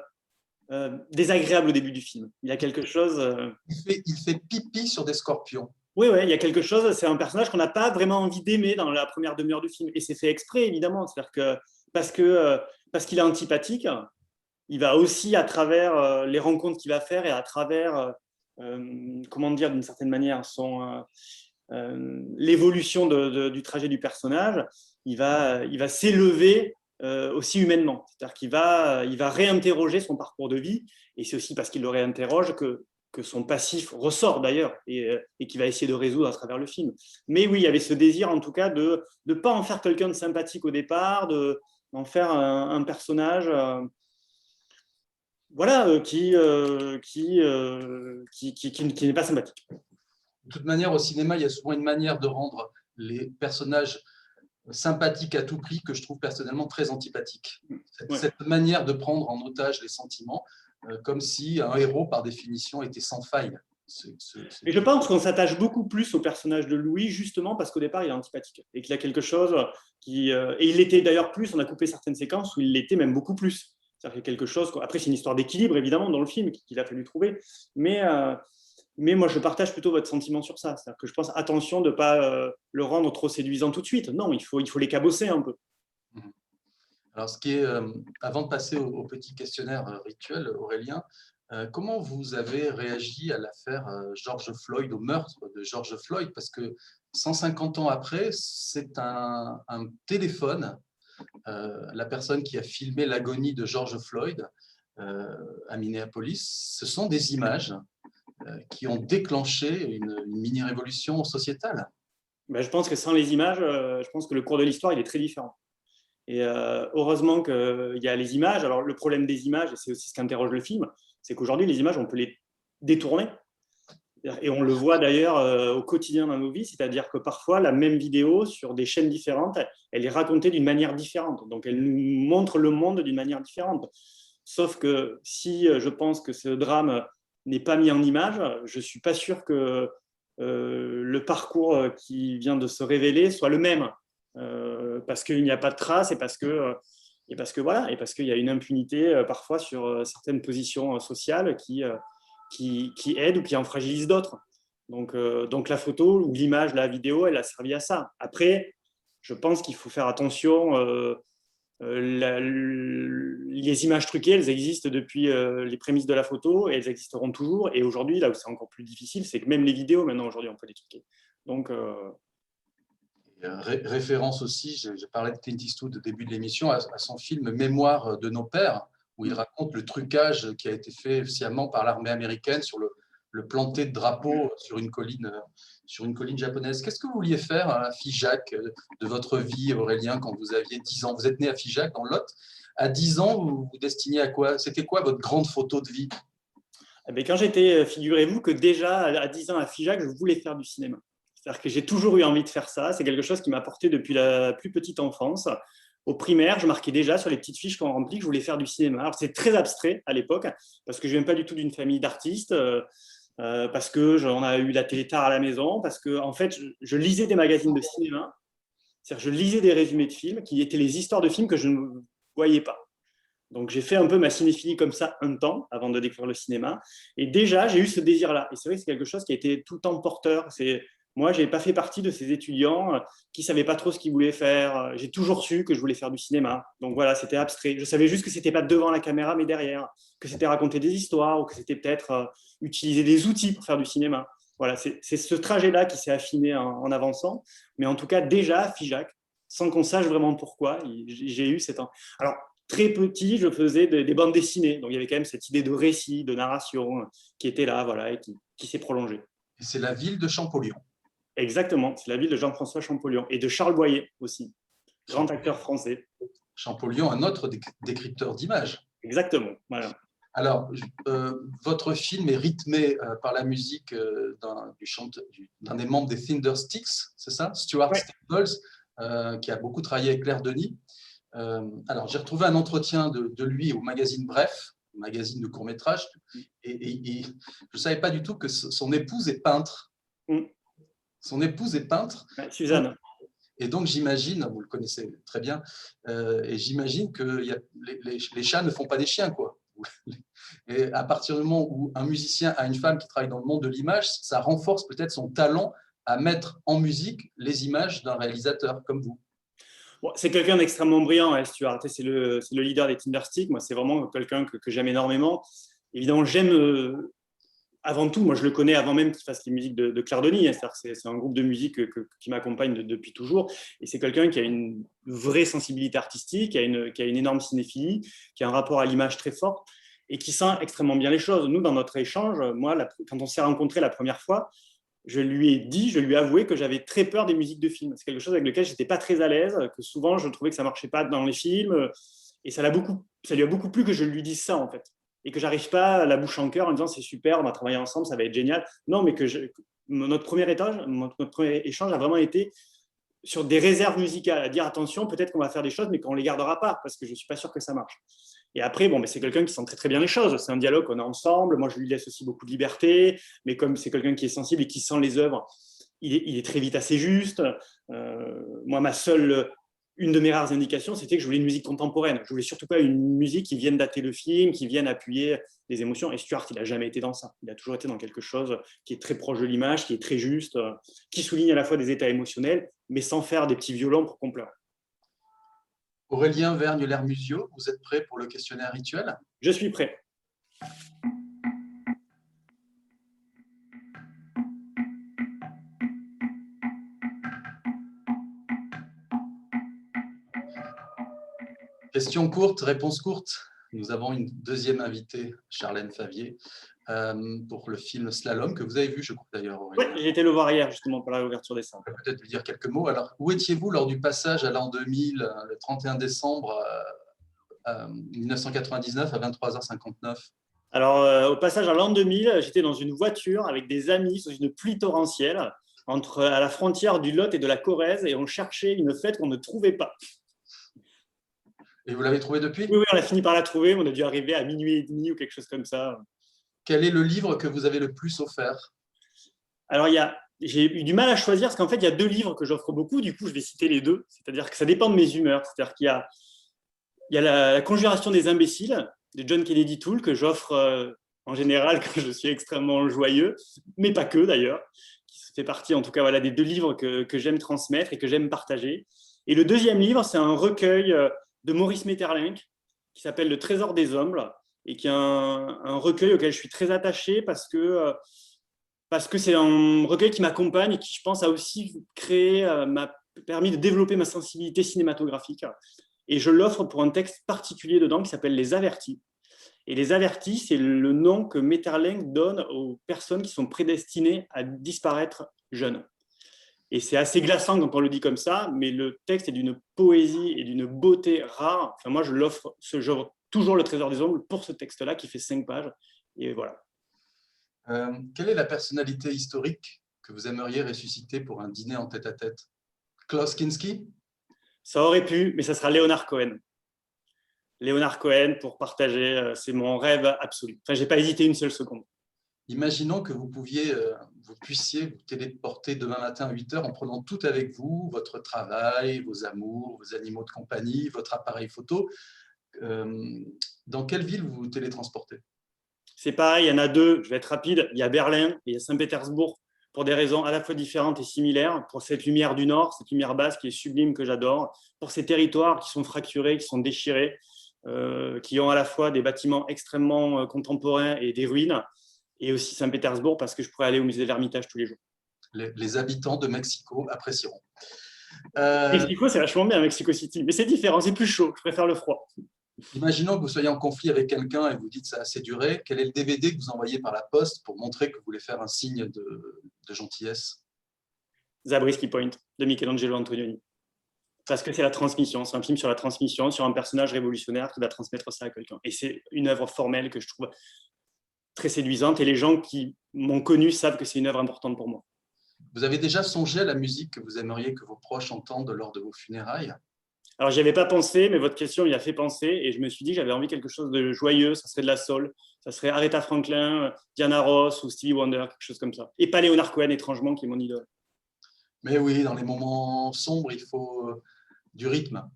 désagréable au début du film. Il y a quelque chose… Il fait pipi sur des scorpions. Oui, il y a quelque chose, c'est un personnage qu'on n'a pas vraiment envie d'aimer dans la première demi-heure du film. Et c'est fait exprès, évidemment. C'est-à-dire que parce qu'il est antipathique, il va aussi, à travers les rencontres qu'il va faire et à travers, comment dire, d'une certaine manière, l'évolution du trajet du personnage, il va s'élever aussi humainement. C'est-à-dire qu'il va réinterroger son parcours de vie, et c'est aussi parce qu'il le réinterroge que son passif ressort d'ailleurs, et qu'il va essayer de résoudre à travers le film. Mais oui, il y avait ce désir en tout cas de ne pas en faire quelqu'un de sympathique au départ, d'en faire un personnage qui n'est pas sympathique. De toute manière, au cinéma, il y a souvent une manière de rendre les personnages sympathiques à tout prix que je trouve personnellement très antipathique. Cette manière de prendre en otage les sentiments, comme si un héros, par définition, était sans faille. Et je pense qu'on s'attache beaucoup plus au personnage de Louis, justement parce qu'au départ, il est antipathique et qu'il y a quelque chose et il l'était d'ailleurs plus, on a coupé certaines séquences où il l'était même beaucoup plus. Ça fait quelque chose… Après, c'est une histoire d'équilibre, évidemment, dans le film qu'il a fallu trouver, mais moi, je partage plutôt votre sentiment sur ça. C'est-à-dire que je pense, attention de ne pas le rendre trop séduisant tout de suite. Non, il faut les cabosser un peu. Alors, avant de passer au petit questionnaire rituel, Aurélien, comment vous avez réagi à l'affaire George Floyd, au meurtre de George Floyd? Parce que 150 ans après, c'est un téléphone, la personne qui a filmé l'agonie de George Floyd à Minneapolis, ce sont des images qui ont déclenché une mini-révolution sociétale. Ben, je pense que sans les images, je pense que le cours de l'histoire, il est très différent. Et heureusement qu'il y a les images. Alors, le problème des images, et c'est aussi ce qu'interroge le film, c'est qu'aujourd'hui, les images, on peut les détourner. Et on le voit d'ailleurs au quotidien dans nos vies, c'est-à-dire que parfois, la même vidéo sur des chaînes différentes, elle est racontée d'une manière différente. Donc, elle nous montre le monde d'une manière différente. Sauf que si je pense que ce drame n'est pas mis en image, je ne suis pas sûr que le parcours qui vient de se révéler soit le même. Parce qu'il n'y a pas de traces et parce que voilà, et parce qu'il y a une impunité parfois sur certaines positions sociales qui aident ou qui en fragilisent d'autres. Donc la photo ou l'image, la vidéo, elle a servi à ça. Après, je pense qu'il faut faire attention. Les images truquées, elles existent depuis les prémices de la photo et elles existeront toujours. Et aujourd'hui, là où c'est encore plus difficile, c'est que même les vidéos, maintenant, aujourd'hui, on peut les truquer. Donc, référence aussi, j'ai parlé de Clint Eastwood au début de l'émission, à son film Mémoire de nos pères, où il raconte le trucage qui a été fait sciemment par l'armée américaine sur le planté de drapeaux sur une colline japonaise. Qu'est-ce que vous vouliez faire à Figeac de votre vie, Aurélien, quand vous aviez 10 ans? Vous êtes né à Figeac, dans le Lot. À 10 ans, vous vous destiniez à quoi? C'était quoi votre grande photo de vie? quand j'étais, figurez-vous que déjà à 10 ans à Figeac, je voulais faire du cinéma. C'est-à-dire que j'ai toujours eu envie de faire ça. C'est quelque chose qui m'a porté depuis la plus petite enfance. Au primaire, je marquais déjà sur les petites fiches qu'on remplit que je voulais faire du cinéma. Alors, c'est très abstrait à l'époque, parce que je ne viens pas du tout d'une famille d'artistes, parce qu'on a eu la télé tard à la maison, parce que en fait, je lisais des magazines de cinéma. C'est-à-dire je lisais des résumés de films qui étaient les histoires de films que je ne voyais pas. Donc, j'ai fait un peu ma cinéphilie comme ça un temps avant de découvrir le cinéma. Et déjà, j'ai eu ce désir-là. Et c'est vrai que c'est quelque chose qui a été tout le temps porteur. Moi, je n'ai pas fait partie de ces étudiants qui ne savaient pas trop ce qu'ils voulaient faire. J'ai toujours su que je voulais faire du cinéma. Donc voilà, c'était abstrait. Je savais juste que ce n'était pas devant la caméra, mais derrière, que c'était raconter des histoires ou que c'était peut-être utiliser des outils pour faire du cinéma. Voilà, c'est ce trajet-là qui s'est affiné en avançant. Mais en tout cas, déjà, à Figeac, sans qu'on sache vraiment pourquoi, j'ai eu cette... Alors, très petit, je faisais des bandes dessinées. Donc, il y avait quand même cette idée de récit, de narration qui était là, voilà, et qui s'est prolongée. Et c'est la ville de Champollion. Exactement, c'est la ville de Jean-François Champollion et de Charles Boyer aussi, grand acteur français. Champollion, un autre décrypteur d'images. Exactement, voilà. Alors, votre film est rythmé par la musique d'un des membres des Thundersticks, c'est ça? Stuart Staples, qui a beaucoup travaillé avec Claire Denis. Alors, j'ai retrouvé un entretien de lui au magazine Bref, magazine de court-métrage, et je ne savais pas du tout que son épouse est peintre. Son épouse est peintre. Ouais, Suzanne. Et donc, j'imagine, vous le connaissez très bien, et j'imagine que les chats ne font pas des chiens, quoi. Et à partir du moment où un musicien a une femme qui travaille dans le monde de l'image, ça renforce peut-être son talent à mettre en musique les images d'un réalisateur comme vous. Bon, c'est quelqu'un d'extrêmement brillant, hein, Stuart. C'est le leader des Thundersticks. Moi, c'est vraiment quelqu'un que j'aime énormément. Évidemment, j'aime... avant tout, moi je le connais avant même qu'il fasse les musiques de Claire Denis, c'est un groupe de musique qui m'accompagne depuis toujours, et c'est quelqu'un qui a une vraie sensibilité artistique, qui a une énorme cinéphilie, qui a un rapport à l'image très fort, et qui sent extrêmement bien les choses. Nous, dans notre échange, moi, quand on s'est rencontrés la première fois, je lui ai avoué que j'avais très peur des musiques de films. C'est quelque chose avec lequel je n'étais pas très à l'aise, que souvent je trouvais que ça ne marchait pas dans les films, et ça lui a beaucoup plu que je lui dise ça, en fait. Et que j'arrive pas à la bouche en cœur en disant c'est super, on va travailler ensemble, ça va être génial. Non, mais notre premier échange a vraiment été sur des réserves musicales, à dire attention, peut-être qu'on va faire des choses, mais qu'on ne les gardera pas, parce que je ne suis pas sûr que ça marche. Et après, bon, c'est quelqu'un qui sent très très bien les choses. C'est un dialogue qu'on a ensemble. Moi, je lui laisse aussi beaucoup de liberté, mais comme c'est quelqu'un qui est sensible et qui sent les œuvres, il est très vite assez juste. Moi, une de mes rares indications, c'était que je voulais une musique contemporaine. Je voulais surtout pas une musique qui vienne dater le film, qui vienne appuyer les émotions. Et Stuart, il n'a jamais été dans ça. Il a toujours été dans quelque chose qui est très proche de l'image, qui est très juste, qui souligne à la fois des états émotionnels, mais sans faire des petits violons pour qu'on pleure. Aurélien Vergne-Lermusio, vous êtes prêt pour le questionnaire rituel? Je suis prêt. Question courte, réponse courte. Nous avons une deuxième invitée, Charlène Favier, pour le film Slalom, que vous avez vu, je crois d'ailleurs, Oui, Aurélien. j'ai été le voir hier, justement, pour la réouverture des salles. On peut peut-être lui dire quelques mots. Alors, où étiez-vous lors du passage à l'an 2000, le 31 décembre 1999 à 23h59? Alors, au passage à l'an 2000, j'étais dans une voiture avec des amis sous une pluie torrentielle à la frontière du Lot et de la Corrèze, et on cherchait une fête qu'on ne trouvait pas. Et vous l'avez trouvé depuis? Oui, on a fini par la trouver. On a dû arriver à minuit et demi ou quelque chose comme ça. Quel est le livre que vous avez le plus offert? Alors, j'ai eu du mal à choisir parce qu'en fait, il y a 2 livres que j'offre beaucoup. Du coup, je vais citer les 2. C'est-à-dire que ça dépend de mes humeurs. C'est-à-dire qu'il y a la Conjuration des imbéciles de John Kennedy Toole que j'offre en général quand je suis extrêmement joyeux, mais pas que d'ailleurs. Qui fait partie, en tout cas, voilà, des 2 livres que j'aime transmettre et que j'aime partager. Et le deuxième livre, c'est un recueil de Maurice Maeterlinck qui s'appelle Le Trésor des hommes et qui est un recueil auquel je suis très attaché parce que c'est un recueil qui m'accompagne et qui, je pense, a aussi m'a permis de développer ma sensibilité cinématographique. Et je l'offre pour un texte particulier dedans qui s'appelle Les Avertis. Et Les Avertis, c'est le nom que Maeterlinck donne aux personnes qui sont prédestinées à disparaître jeunes. Et c'est assez glaçant quand on le dit comme ça, mais le texte est d'une poésie et d'une beauté rare. Enfin, moi, je l'offre toujours Le Trésor des hommes pour ce texte-là qui fait 5 pages. Et voilà. Quelle est la personnalité historique que vous aimeriez ressusciter pour un dîner en tête-à-tête? Klaus Kinski? Ça aurait pu, mais ça sera Leonard Cohen. Leonard Cohen pour partager, c'est mon rêve absolu. Enfin, je n'ai pas hésité une seule seconde. Imaginons que vous puissiez vous téléporter demain matin à 8h en prenant tout avec vous, votre travail, vos amours, vos animaux de compagnie, votre appareil photo. Dans quelle ville vous vous télétransportez? C'est pareil, il y en a 2, je vais être rapide. Il y a Berlin et il y a Saint-Pétersbourg pour des raisons à la fois différentes et similaires, pour cette lumière du Nord, cette lumière basse qui est sublime, que j'adore, pour ces territoires qui sont fracturés, qui sont déchirés, qui ont à la fois des bâtiments extrêmement contemporains et des ruines, et aussi Saint-Pétersbourg parce que je pourrais aller au musée de l'Ermitage tous les jours. Les habitants de Mexico apprécieront. Mexico, c'est vachement bien, Mexico City, mais c'est différent, c'est plus chaud, je préfère le froid. Imaginons que vous soyez en conflit avec quelqu'un et vous dites ça a assez duré. Quel est le DVD que vous envoyez par la poste pour montrer que vous voulez faire un signe de gentillesse? Zabriskie Point de Michelangelo Antonioni. Parce que c'est la transmission, c'est un film sur la transmission, sur un personnage révolutionnaire qui va transmettre ça à quelqu'un. Et c'est une œuvre formelle que je trouve très séduisante et les gens qui m'ont connu savent que c'est une œuvre importante pour moi. Vous avez déjà songé à la musique que vous aimeriez que vos proches entendent lors de vos funérailles? Alors, j'y avais pas pensé, mais votre question m'y a fait penser et je me suis dit que j'avais envie de quelque chose de joyeux, ça serait de la soul, ça serait Aretha Franklin, Diana Ross ou Stevie Wonder, quelque chose comme ça. Et pas Leonard Cohen, étrangement, qui est mon idole. Mais oui, dans les moments sombres, il faut du rythme.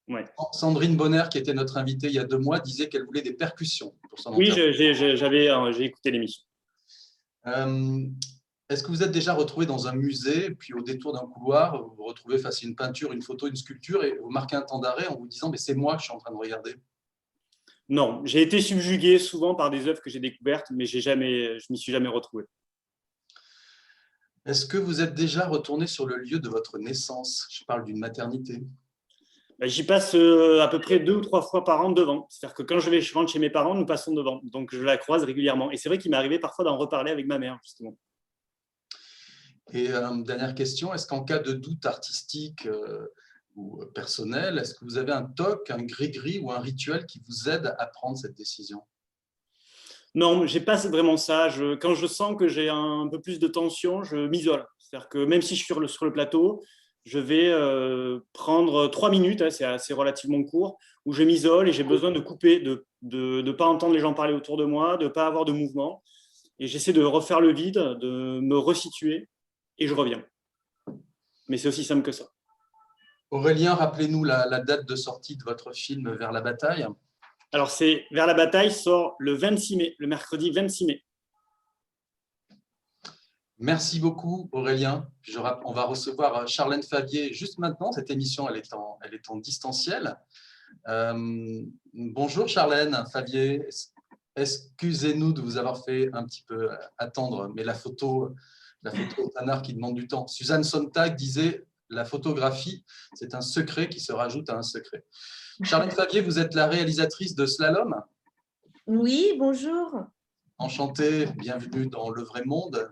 Ouais. Sandrine Bonner, qui était notre invitée il y a 2 mois, disait qu'elle voulait des percussions pour son Oui, enterrement. j'ai écouté l'émission. Est-ce que vous êtes déjà retrouvé dans un musée, puis au détour d'un couloir, vous vous retrouvez face à une peinture, une photo, une sculpture, et vous marquez un temps d'arrêt en vous disant « mais c'est moi que je suis en train de regarder ». Non, j'ai été subjugué souvent par des œuvres que j'ai découvertes, mais je m'y suis jamais retrouvé. Est-ce que vous êtes déjà retourné sur le lieu de votre naissance? Je parle d'une maternité. J'y passe à peu près 2 ou 3 fois par an devant. C'est-à-dire que quand je rentre chez mes parents, nous passons devant. Donc, je la croise régulièrement. Et c'est vrai qu'il m'est arrivé parfois d'en reparler avec ma mère, justement. Et dernière question, est-ce qu'en cas de doute artistique ou personnel, est-ce que vous avez un toc, un gris-gris ou un rituel qui vous aide à prendre cette décision? Non, je n'ai pas vraiment ça. Quand je sens que j'ai un peu plus de tension, je m'isole. C'est-à-dire que même si je suis sur le plateau, je vais prendre 3 minutes, hein, c'est relativement court, où je m'isole et j'ai besoin de couper, de ne pas entendre les gens parler autour de moi, de ne pas avoir de mouvement. Et j'essaie de refaire le vide, de me resituer et je reviens. Mais c'est aussi simple que ça. Aurélien, rappelez-nous la date de sortie de votre film Vers la bataille. Alors, c'est Vers la bataille sort le 26 mai, le mercredi 26 mai. Merci beaucoup, Aurélien. On va recevoir Charlène Favier juste maintenant. Cette émission, elle elle est en distanciel. Bonjour Charlène Favier, excusez-nous de vous avoir fait un petit peu attendre, mais la photo est un art qui demande du temps. Suzanne Sontag disait « La photographie, c'est un secret qui se rajoute à un secret ». Charlène Favier, vous êtes la réalisatrice de Slalom. Oui, bonjour. Enchantée, bienvenue dans Le Vrai Monde.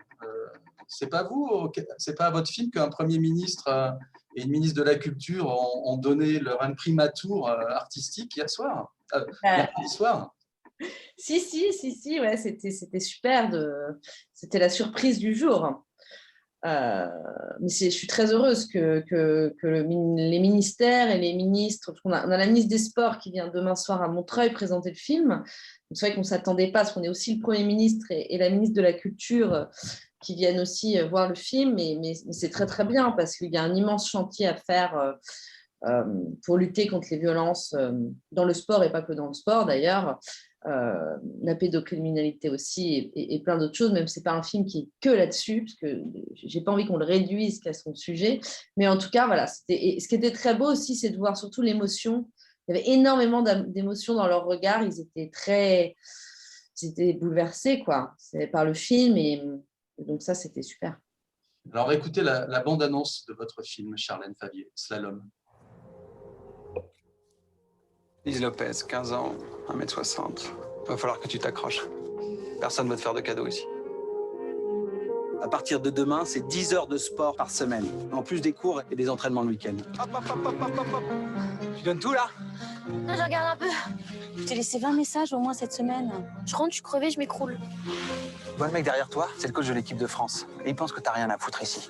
C'est pas vous, c'est pas à votre film qu'un Premier ministre et une ministre de la Culture ont donné leur imprimatur artistique hier soir, mercredi soir. Si, ouais, c'était super. C'était la surprise du jour. Mais je suis très heureuse que les ministères et les ministres, parce qu'on a la ministre des Sports qui vient demain soir à Montreuil présenter le film. Donc, c'est vrai qu'on ne s'attendait pas, parce qu'on est aussi le Premier ministre et la ministre de la Culture qui viennent aussi voir le film. Mais c'est très, très bien, parce qu'il y a un immense chantier à faire pour lutter contre les violences dans le sport et pas que dans le sport d'ailleurs. La pédocriminalité aussi et plein d'autres choses, même si ce n'est pas un film qui est que là-dessus, parce que je n'ai pas envie qu'on le réduise qu'à son sujet. Mais en tout cas, voilà. Ce qui était très beau aussi, c'est de voir surtout l'émotion. Il y avait énormément d'émotions dans leur regard. Ils étaient bouleversés quoi, par le film. Et donc ça, c'était super. Alors écoutez la bande-annonce de votre film, Charlène Favier, Slalom. Lise Lopez, 15 ans, 1m60. Va falloir que tu t'accroches. Personne ne va te faire de cadeaux ici. À partir de demain, c'est 10 heures de sport par semaine, en plus des cours et des entraînements le week-end. Hop, hop, hop, hop, hop, hop. Tu donnes tout, là? Non, je regarde un peu. Je t'ai laissé 20 messages au moins cette semaine. Je rentre, je suis crevée, je m'écroule. Tu vois le mec derrière toi, c'est le coach de l'équipe de France. Et il pense que t'as rien à foutre ici.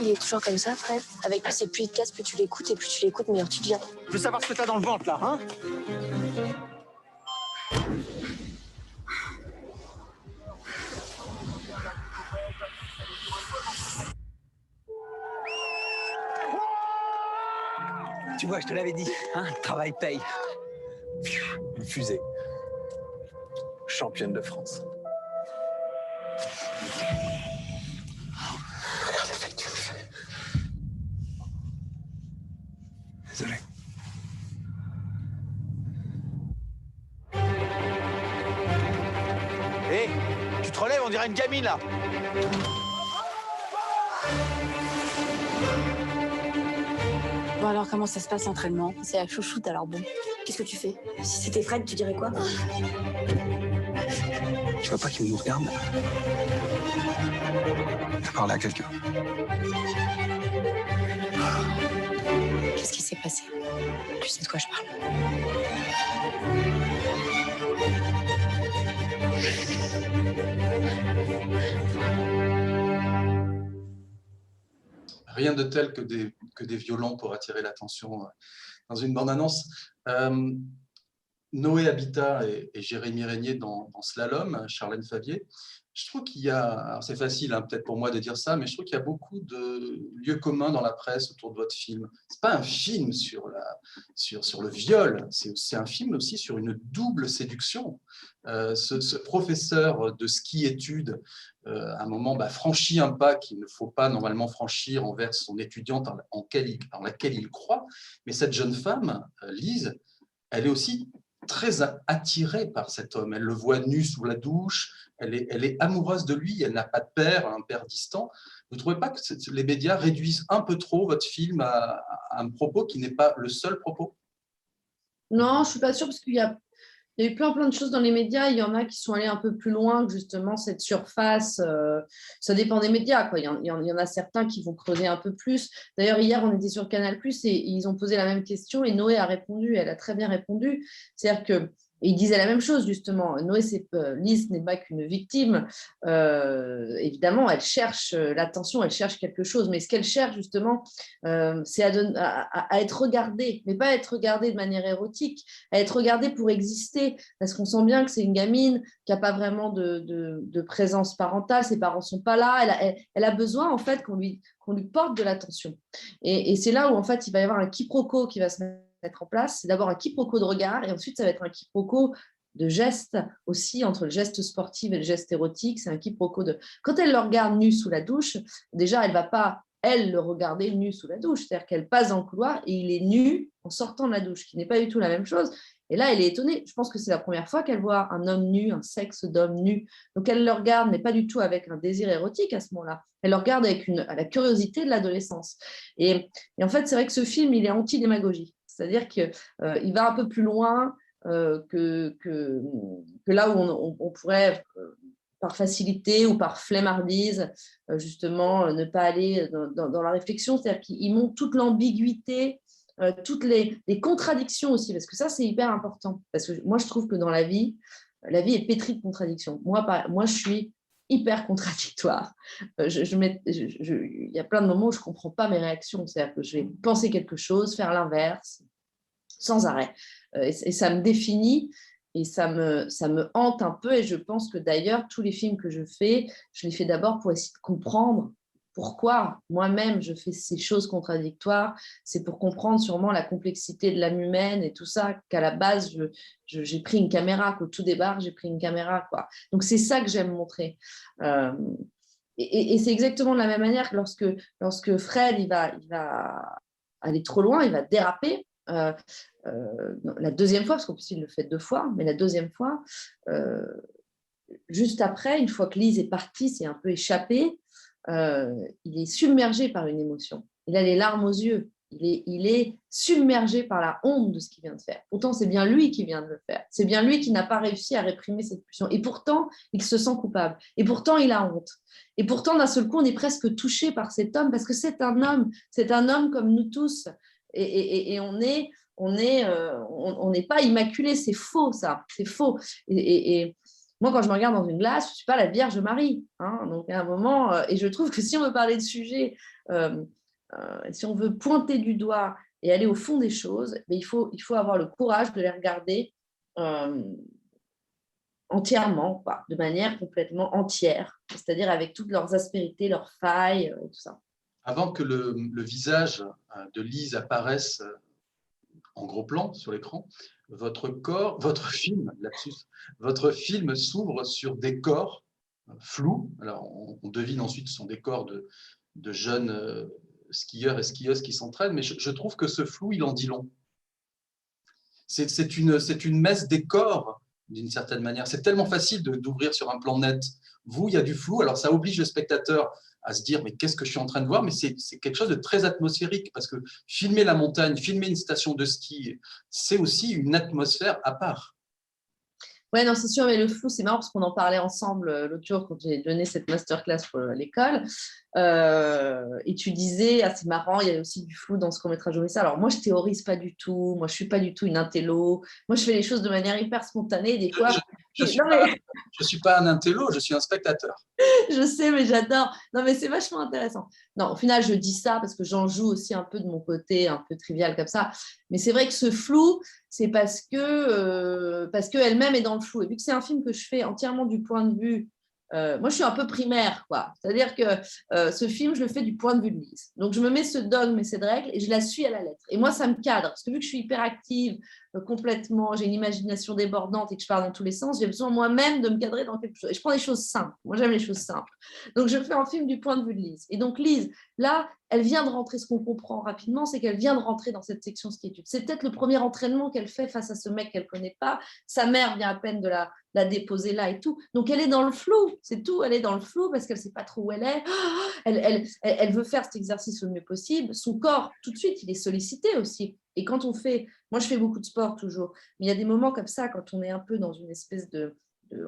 Il est toujours comme ça, Fred. Avec lui, c'est plus il te casse, plus tu l'écoutes, et plus tu l'écoutes, meilleur tu deviens. Je veux savoir ce que t'as dans le ventre, là, hein? Tu vois, je te l'avais dit, hein, le travail paye. Une fusée. Championne de France. Regarde l'effet que tu me fais. Désolé. Hé, tu te relèves, on dirait une gamine, là. Bon, alors, comment ça se passe l'entraînement? C'est la chouchoute, alors bon. Qu'est-ce que tu fais? Si c'était Fred, tu dirais quoi? Tu vois pas qu'il nous regarde? T'as parlé à quelqu'un? Qu'est-ce qui s'est passé? Tu sais de quoi je parle? Rien de tel que des violons pour attirer l'attention dans une bande-annonce. Noé Habitat et Jérémy Régnier dans Slalom, Charlène Favier. Je trouve qu'il y a, c'est facile hein, peut-être pour moi de dire ça, mais je trouve qu'il y a beaucoup de lieux communs dans la presse autour de votre film. Ce n'est pas un film sur le viol, c'est un film aussi sur une double séduction. Ce professeur de ski-études, à un moment, franchit un pas qu'il ne faut pas normalement franchir envers son étudiante en laquelle il croit. Mais cette jeune femme, Lise, elle est aussi très attirée par cet homme. Elle le voit nu sous la douche, elle est amoureuse de lui, elle n'a pas de père, un père distant. Vous ne trouvez pas que les médias réduisent un peu trop votre film à un propos qui n'est pas le seul propos? Non, je ne suis pas sûre, parce qu'il y a eu plein de choses dans les médias. Il y en a qui sont allés un peu plus loin que justement cette surface. Ça dépend des médias, quoi. Il y en a certains qui vont creuser un peu plus. D'ailleurs, hier, on était sur Canal+, et ils ont posé la même question, et Noé a répondu, elle a très bien répondu. C'est-à-dire que et il disait la même chose, justement. Lise n'est pas qu'une victime. Évidemment, elle cherche l'attention, elle cherche quelque chose. Mais ce qu'elle cherche, justement, c'est à être regardée, mais pas être regardée de manière érotique, à être regardée pour exister. Parce qu'on sent bien que c'est une gamine qui n'a pas vraiment de présence parentale. Ses parents ne sont pas là. Elle a besoin, en fait, qu'on lui porte de l'attention. Et c'est là où, en fait, il va y avoir un quiproquo qui va se mettre en place. C'est d'abord un quiproquo de regard, et ensuite ça va être un quiproquo de gestes aussi, entre le geste sportif et le geste érotique. C'est un quiproquo de... Quand elle le regarde nu sous la douche, déjà elle ne va pas elle le regardait nu sous la douche. C'est-à-dire qu'elle passe dans le couloir et il est nu en sortant de la douche, qui n'est pas du tout la même chose. Et là, elle est étonnée. Je pense que c'est la première fois qu'elle voit un homme nu, un sexe d'homme nu. Donc, elle le regarde, mais pas du tout avec un désir érotique à ce moment-là. Elle le regarde avec la curiosité de l'adolescence. Et en fait, c'est vrai que ce film, il est anti-démagogie. C'est-à-dire qu'il va un peu plus loin que là où on pourrait, par facilité ou par flemmardise, justement, ne pas aller dans la réflexion. C'est-à-dire qu'il montre toute l'ambiguïté, toutes les contradictions aussi, parce que ça, c'est hyper important. Parce que moi, je trouve que dans la vie est pétrie de contradictions. Moi, je suis hyper contradictoire. Il y a plein de moments où je ne comprends pas mes réactions. C'est-à-dire que je vais penser quelque chose, faire l'inverse, sans arrêt. Et ça me définit et ça me hante un peu. Et je pense que d'ailleurs, tous les films que je les fais d'abord pour essayer de comprendre pourquoi moi-même je fais ces choses contradictoires. C'est pour comprendre sûrement la complexité de l'âme humaine et tout ça, qu'à la base, j'ai pris une caméra, qu'au tout départ, j'ai pris une caméra, quoi. Donc, c'est ça que j'aime montrer. Et c'est exactement de la même manière que lorsque Fred il va aller trop loin, il va déraper. La deuxième fois, parce qu'en plus il le fait 2 fois, mais la deuxième fois, juste après, une fois que Lise est partie, c'est un peu échappé, il est submergé par une émotion. Il a les larmes aux yeux. Il est submergé par la honte de ce qu'il vient de faire. Pourtant, c'est bien lui qui vient de le faire. C'est bien lui qui n'a pas réussi à réprimer cette pulsion. Et pourtant, il se sent coupable. Et pourtant, il a honte. Et pourtant, d'un seul coup, on est presque touché par cet homme parce que c'est un homme comme nous tous. Et on n'est pas immaculé. C'est faux, ça. C'est faux. Et moi, quand je me regarde dans une glace, je ne suis pas la Vierge Marie. Hein. Donc, à un moment, et je trouve que si on veut parler de sujet, si on veut pointer du doigt et aller au fond des choses, mais il faut avoir le courage de les regarder entièrement, quoi, de manière complètement entière, c'est-à-dire avec toutes leurs aspérités, leurs failles, et tout ça. Avant que le visage de Lise apparaisse en gros plan sur l'écran, votre film s'ouvre sur des corps flous. Alors, on devine ensuite ce sont des corps de jeunes skieurs et skieuses qui s'entraînent, mais je trouve que ce flou, il en dit long. C'est une messe des corps, d'une certaine manière. C'est tellement facile d'ouvrir sur un plan net. Vous, il y a du flou, alors ça oblige le spectateur à se dire mais qu'est-ce que je suis en train de voir, mais c'est quelque chose de très atmosphérique parce que filmer la montagne, filmer une station de ski, c'est aussi une atmosphère à part. Ouais, non, c'est sûr, mais le flou, c'est marrant parce qu'on en parlait ensemble l'autre jour quand j'ai donné cette masterclass pour l'école. Et tu disais, c'est marrant, il y a aussi du flou dans ce court-métrage de ça. Alors, moi, je théorise pas du tout. Moi, je suis pas du tout une intello. Moi, je fais les choses de manière hyper spontanée. Des fois, je suis pas un intello, je suis un spectateur. Je sais, mais j'adore. Non, mais c'est vachement intéressant. Non, au final, je dis ça parce que j'en joue aussi un peu de mon côté, un peu trivial comme ça. Mais c'est vrai que ce flou, c'est parce qu'elle-même est dans le flou. Et vu que c'est un film que je fais entièrement du point de vue, moi, je suis un peu primaire, quoi. C'est-à-dire que ce film, je le fais du point de vue de Lise. Donc, je me mets ce dogme et cette règle et je la suis à la lettre. Et moi, ça me cadre parce que vu que je suis hyper active, complètement, j'ai une imagination débordante et que je pars dans tous les sens, j'ai besoin moi-même de me cadrer dans quelque chose. Et je prends des choses simples. Moi, j'aime les choses simples. Donc, je fais un film du point de vue de Lise. Et donc, Lise, là, elle vient de rentrer. Ce qu'on comprend rapidement, c'est qu'elle vient de rentrer dans cette section ski-études. C'est peut-être le premier entraînement qu'elle fait face à ce mec qu'elle ne connaît pas. Sa mère vient à peine de la déposer là et tout. Donc, elle est dans le flou. C'est tout. Elle est dans le flou parce qu'elle ne sait pas trop où elle est. Elle veut faire cet exercice le mieux possible. Son corps, tout de suite, il est sollicité aussi. Et quand on fait, moi je fais beaucoup de sport toujours, mais il y a des moments comme ça quand on est un peu dans une espèce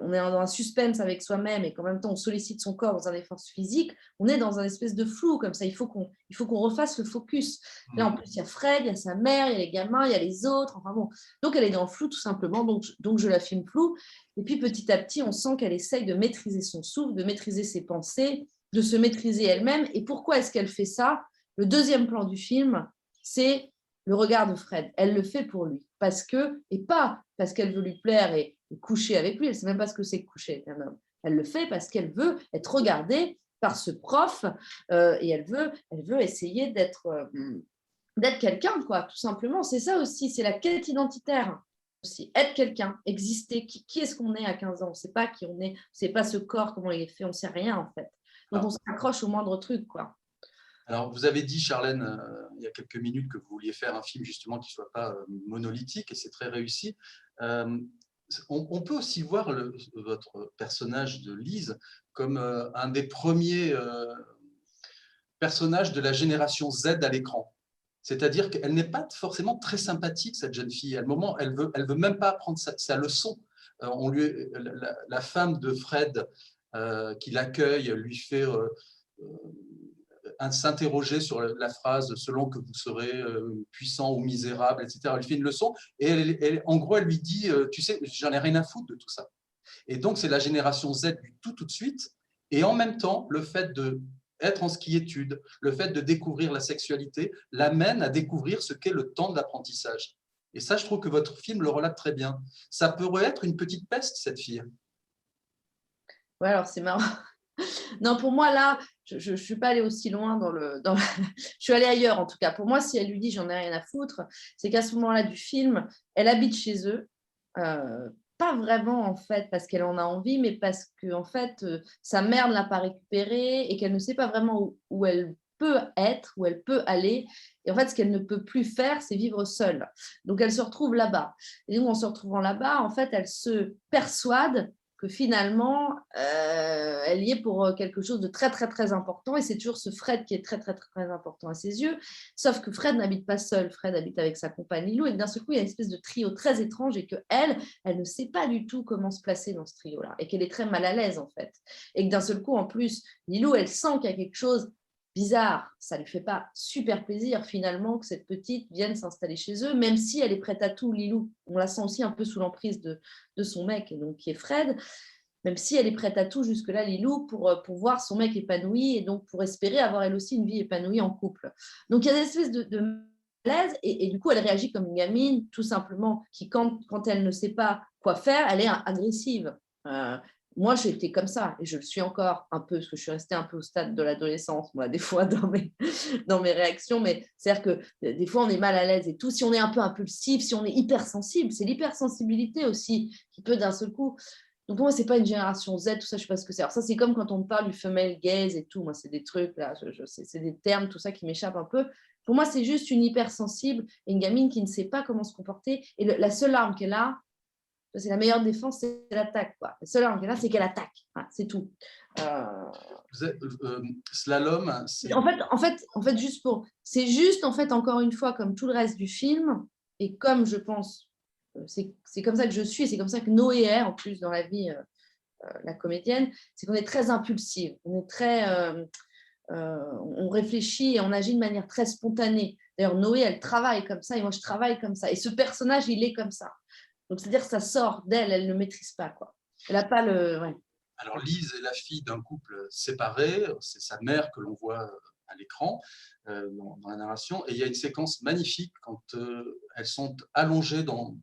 on est dans un suspense avec soi-même et qu'en même temps on sollicite son corps dans un effort physique, on est dans un espèce de flou comme ça, il faut qu'on refasse le focus. Là en plus il y a Fred, il y a sa mère, il y a les gamins, il y a les autres, enfin bon, donc elle est dans le flou tout simplement, donc je la filme floue, et puis petit à petit on sent qu'elle essaye de maîtriser son souffle, de maîtriser ses pensées, de se maîtriser elle-même. Et pourquoi est-ce qu'elle fait ça? Le deuxième plan du film, c'est le regard de Fred. Elle le fait pour lui. Et pas parce qu'elle veut lui plaire et coucher avec lui. Elle ne sait même pas ce que c'est que coucher avec un homme. Elle le fait parce qu'elle veut être regardée par ce prof et elle veut essayer d'être quelqu'un, quoi, tout simplement. C'est ça aussi, c'est la quête identitaire. Aussi, être quelqu'un, exister. Qui est-ce qu'on est à 15 ans? On ne sait pas qui on est. On ne sait pas ce corps, comment il est fait. On ne sait rien, en fait. Donc, on s'accroche au moindre truc, quoi. Alors, vous avez dit, Charlène, il y a quelques minutes que vous vouliez faire un film justement qui ne soit pas monolithique, et c'est très réussi. On peut aussi voir votre personnage de Lise comme un des premiers personnages de la génération Z à l'écran. C'est-à-dire qu'elle n'est pas forcément très sympathique, cette jeune fille. À un moment, elle veut même pas apprendre sa leçon. La femme de Fred qui l'accueille lui fait s'interroger sur la phrase « selon que vous serez puissant ou misérable », etc. Elle lui fait une leçon et en gros, elle lui dit « tu sais, j'en ai rien à foutre de tout ça ». Et donc, c'est la génération Z du tout de suite. Et en même temps, le fait d'être en ski-études, le fait de découvrir la sexualité, l'amène à découvrir ce qu'est le temps de l'apprentissage. Et ça, je trouve que votre film le relate très bien. Ça pourrait être une petite peste, cette fille. Ouais, alors c'est marrant. Non, pour moi, là, je ne suis pas allée aussi loin je suis allée ailleurs, en tout cas. Pour moi, si elle lui dit « j'en ai rien à foutre », c'est qu'à ce moment-là du film, elle habite chez eux. Pas vraiment, en fait, parce qu'elle en a envie, mais parce que, en fait, sa mère ne l'a pas récupérée et qu'elle ne sait pas vraiment où elle peut être, où elle peut aller. Et en fait, ce qu'elle ne peut plus faire, c'est vivre seule. Donc, elle se retrouve là-bas. Et donc, en se retrouvant là-bas, en fait, elle se persuade que finalement, elle y est pour quelque chose de très, très, très important. Et c'est toujours ce Fred qui est très, très, très, très important à ses yeux. Sauf que Fred n'habite pas seul. Fred habite avec sa compagne Lilou. Et d'un seul coup, il y a une espèce de trio très étrange et qu'elle ne sait pas du tout comment se placer dans ce trio-là. Et qu'elle est très mal à l'aise, en fait. Et que d'un seul coup, en plus, Lilou, elle sent qu'il y a quelque chose bizarre. Ça ne lui fait pas super plaisir, finalement, que cette petite vienne s'installer chez eux, même si elle est prête à tout, Lilou. On la sent aussi un peu sous l'emprise de son mec, et donc qui est Fred, même si elle est prête à tout jusque-là, Lilou, pour voir son mec épanoui et donc pour espérer avoir elle aussi une vie épanouie en couple. Donc il y a des espèces de malaise et du coup elle réagit comme une gamine, tout simplement, qui quand elle ne sait pas quoi faire, elle est agressive. Moi, j'étais comme ça et je le suis encore un peu, parce que je suis restée un peu au stade de l'adolescence, moi, des fois, dans mes réactions. Mais c'est-à-dire que des fois, on est mal à l'aise et tout. Si on est un peu impulsif, si on est hypersensible, c'est l'hypersensibilité aussi qui peut d'un seul coup. Donc, pour moi, ce n'est pas une génération Z, tout ça, je ne sais pas ce que c'est. Alors, ça, c'est comme quand on me parle du femelle gaze et tout. Moi, c'est des trucs, là, c'est des termes, tout ça qui m'échappent un peu. Pour moi, c'est juste une hypersensible et une gamine qui ne sait pas comment se comporter. Et la seule arme qu'elle a, c'est la meilleure défense, c'est l'attaque. La seule arme qu'elle a, c'est qu'elle attaque. Voilà, c'est tout. Slalom, c'est... En fait, c'est juste, en fait, encore une fois, comme tout le reste du film, et comme je pense, c'est comme ça que je suis, et c'est comme ça que Noé est, en plus, dans la vie, la comédienne, c'est qu'on est très impulsive, on est très... on réfléchit et on agit de manière très spontanée. D'ailleurs, Noé, elle travaille comme ça, et moi, je travaille comme ça. Et ce personnage, il est comme ça. Donc, c'est-à-dire que ça sort d'elle, elle ne maîtrise pas, quoi. Elle n'a pas le... Ouais. Alors, Lise est la fille d'un couple séparé, c'est sa mère que l'on voit à l'écran, dans la narration, et il y a une séquence magnifique quand elles sont allongées dans